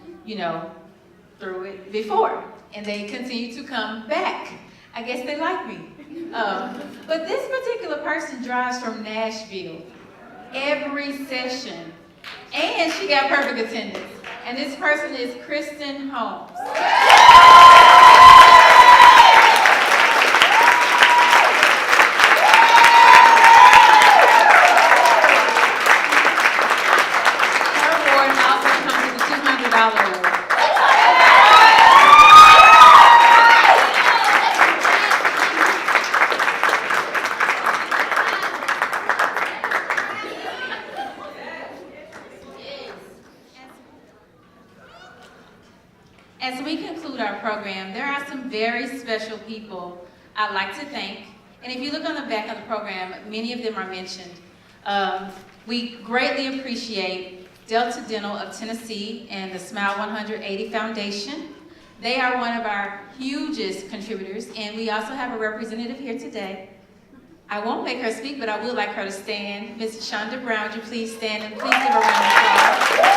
through it before. And they continue to come back. I guess they like me. But this particular person drives from Nashville every session. And she got perfect attendance. And this person is Kristen Holmes. As we conclude our program, there are some very special people I'd like to thank. And if you look on the back of the program, many of them are mentioned. We greatly appreciate Delta Dental of Tennessee and the Smile 180 Foundation, They are one of our hugest contributors, and we also have a representative here today. I won't make her speak, but I would like her to stand. Ms. Shonda Brown, would you please stand and please give a round of applause.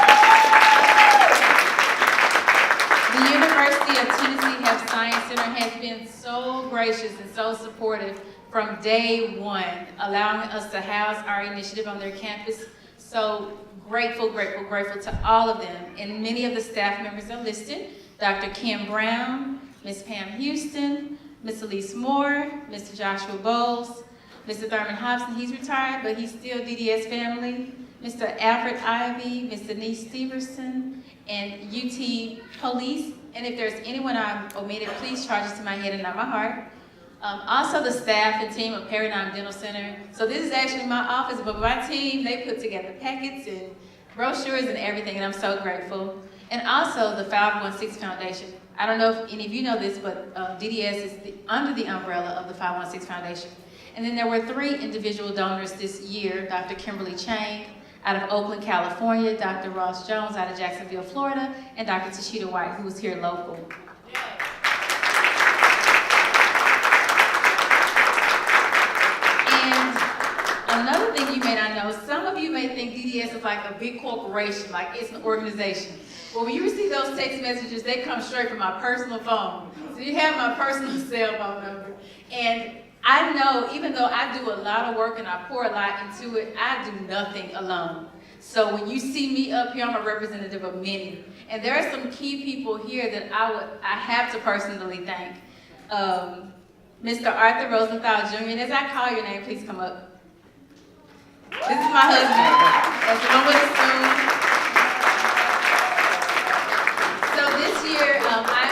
The University of Tennessee Health Science Center has been so gracious and so supportive from day one, allowing us to house our initiative on their campus. So grateful, grateful, grateful to all of them. And many of the staff members are listed. Dr. Kim Brown, Ms. Pam Houston, Ms. Elise Moore, Mr. Joshua Bowles, Mr. Thurman Hobson, he's retired, but he's still DDS family, Mr. Alfred Ivy, Ms. Denise Steverson, and UT Police. And if there's anyone I've omitted, please charge it to my head and not my heart. Also the staff and team of Paradigm Dental Center. So this is actually my office, but my team, they put together packets and brochures and everything, and I'm so grateful. And also the 516 Foundation. I don't know if any of you know this, but DDS is under the umbrella of the 516 Foundation. And then there were 3 individual donors this year, Dr. Kimberly Chang out of Oakland, California, Dr. Ross Jones out of Jacksonville, Florida, and Dr. Tashita White, who was here local. And another thing you may not know, some of you may think DDS is like a big corporation, like it's an organization. Well, when you receive those text messages, they come straight from my personal phone. So you have my personal cell phone number. And I know, even though I do a lot of work and I pour a lot into it, I do nothing alone. So when you see me up here, I'm a representative of many. And there are some key people here that I have to personally thank. Mr. Arthur Rosenthal Jr., and as I call your name, please come up. This is my husband. That's the one with the spoon. So this year, I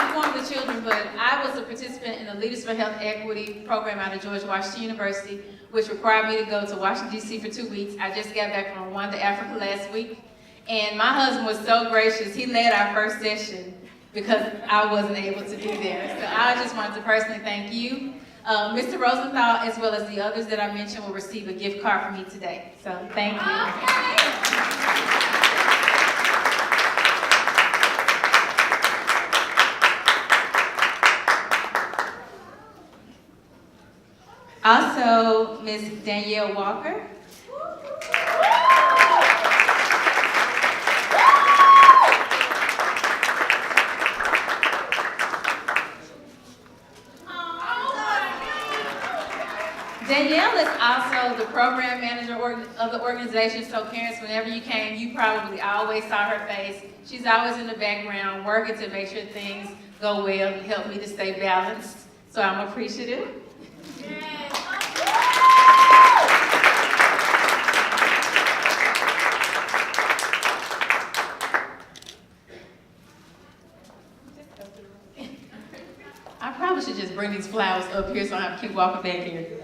informed the children, but I was a participant in the Leaders for Health Equity program out of George Washington University, which required me to go to Washington, D.C. for 2 weeks. I just got back from Rwanda, Africa last week. And my husband was so gracious. He led our first session because I wasn't able to be there. So I just wanted to personally thank you. Mr. Rosenthal, as well as the others that I mentioned, will receive a gift card from me today. So thank you. Also, Ms. Danielle Walker. Danielle is also the program manager of the organization, so parents, whenever you came, you probably always saw her face. She's always in the background working to make sure things go well and help me to stay balanced. So I'm appreciative. I probably should just bring these flowers up here so I don't have to keep walking back here.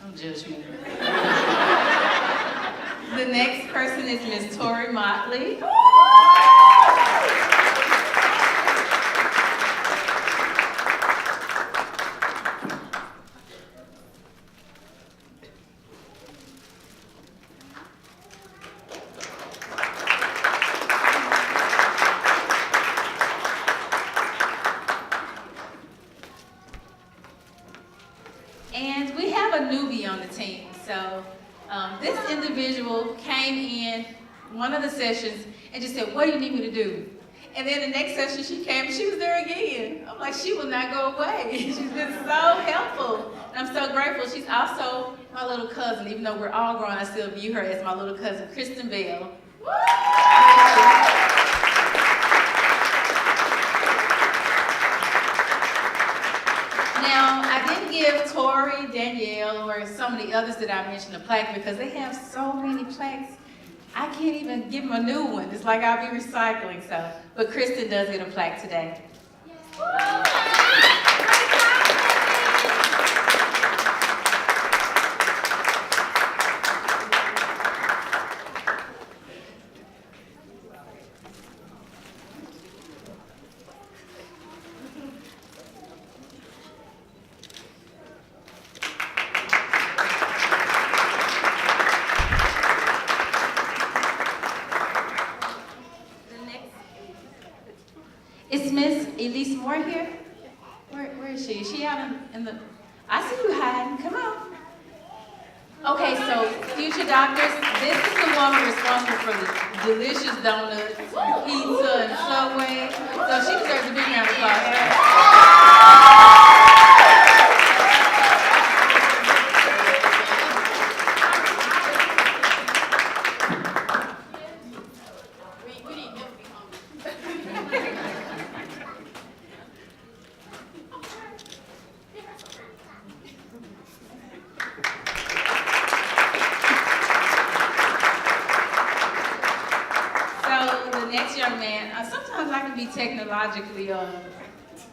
Don't judge me. The next person is Ms. Tori Motley. And we have a newbie on the team. So this individual came in one of the sessions and just said, "What do you need me to do?" And then the next session she came, she was there again. I'm like, she will not go away. She's been so helpful. And I'm so grateful. She's also my little cousin. Even though we're all grown, I still view her as my little cousin, Kristen Bell. Now, I didn't give Tori, Danielle, or some of the others that I mentioned a plaque because they have so many plaques. I can't even give them a new one. It's like I'll be recycling, so. But Kristen does get a plaque today. is she? Is she out in the, I see you hiding, come on. Okay, so future doctors, this is the woman responsible for the delicious donuts, pizza, and Subway. So she deserves a big round of applause. We need milk to be hungry. So the next young man, sometimes I can be technologically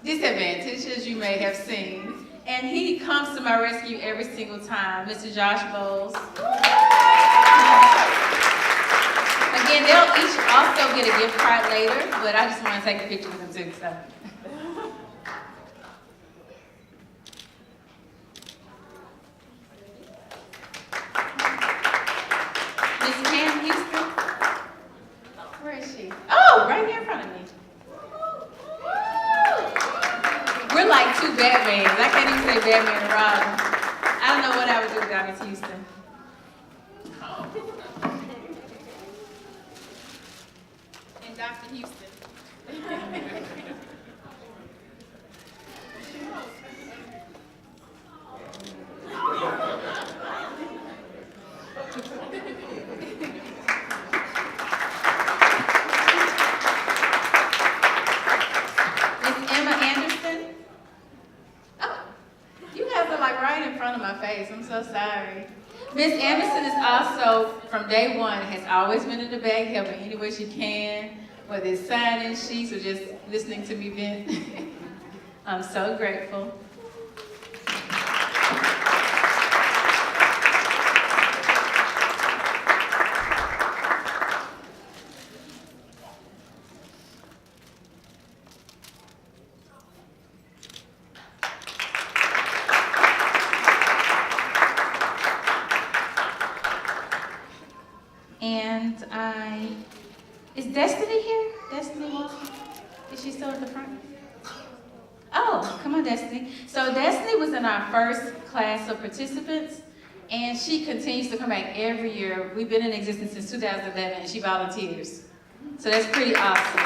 disadvantaged, as you may have seen, and he comes to my rescue every single time, Mr. Josh Bowles. Again, they'll each also get a gift card later, but I just want to take a picture with them too. So. Miss Pam Houston. Where is she? Oh, right here in front of me. We're like two Batmans. I can't even say Batman and Robin. I don't know what I would do without Miss Houston. And Dr. Houston. Miss Emma Anderson. Oh, you guys are like right in front of my face. I'm so sorry. Miss Anderson is also, from day one, has always been in the back, helping any way she can, whether it's signing sheets or just listening to me vent. I'm so grateful. And is Destiny here? Destiny Walker? Is she still at the front? Oh, come on, Destiny. So Destiny was in our first class of participants, and she continues to come back every year. We've been in existence since 2011, and she volunteers. So that's pretty awesome.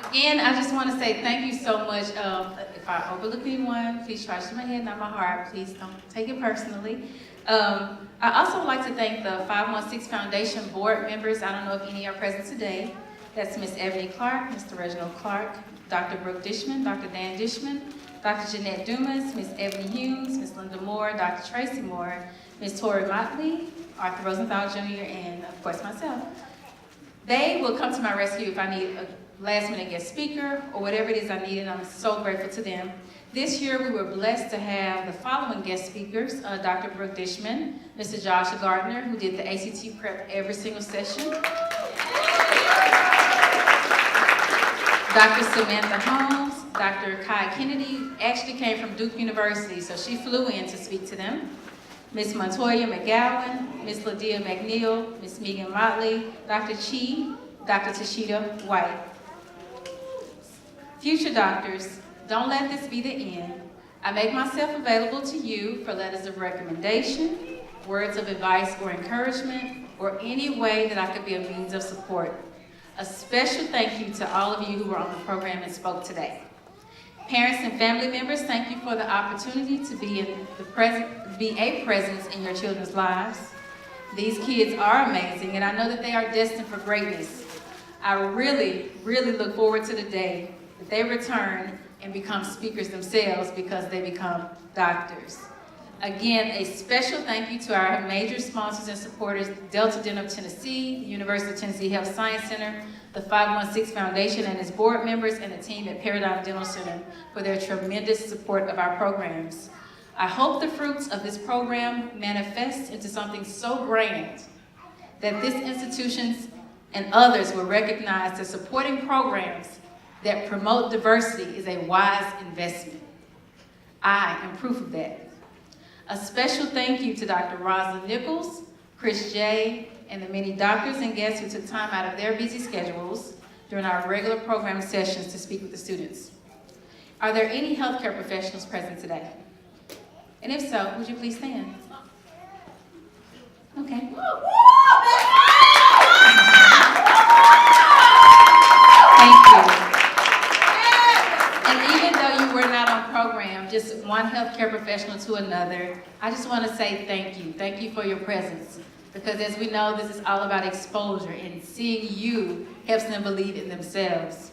Again, I just want to say thank you so much. If I overlook anyone, please try to my head, not my heart. Please don't take it personally. I also would like to thank the 516 Foundation board members. I don't know if any are present today. That's Miss Ebony Clark, Mr. Reginald Clark, Dr. Brooke Dishman, Dr. Dan Dishman, Dr. Jeanette Dumas, Miss Ebony Humes, Miss Linda Moore, Dr. Tracy Moore, Miss Tori Motley, Arthur Rosenthal Jr., and of course myself. They will come to my rescue if I need a last-minute guest speaker or whatever it is I need, and I'm so grateful to them. This year, we were blessed to have the following guest speakers, Dr. Brooke Dishman, Mr. Joshua Gardner, who did the ACT prep every single session, Dr. Samantha Holmes, Dr. Kai Kennedy, actually came from Duke University, so she flew in to speak to them, Ms. Montoya McGowan, Ms. Ladia McNeil, Ms. Megan Motley, Dr. Chi, Dr. Tashida White. Future doctors, don't let this be the end. I make myself available to you for letters of recommendation, words of advice or encouragement, or any way that I could be a means of support. A special thank you to all of you who were on the program and spoke today. Parents and family members, thank you for the opportunity to be a presence in your children's lives. These kids are amazing, and I know that they are destined for greatness. I really, really look forward to the day that they return and become speakers themselves because they become doctors. Again, a special thank you to our major sponsors and supporters, Delta Dental of Tennessee, the University of Tennessee Health Science Center, the 516 Foundation and its board members, and the team at Paradigm Dental Center for their tremendous support of our programs. I hope the fruits of this program manifest into something so grand that this institution and others will recognize that supporting programs that promote diversity is a wise investment. I am proof of that. A special thank you to Dr. Rosalind Nichols, Chris J., and the many doctors and guests who took time out of their busy schedules during our regular program sessions to speak with the students. Are there any healthcare professionals present today? And if so, would you please stand? Okay. Thank you. And even though you were not on program, just one healthcare professional to another, I just want to say thank you. Thank you for your presence. Because as we know, this is all about exposure, and seeing you helps them believe in themselves.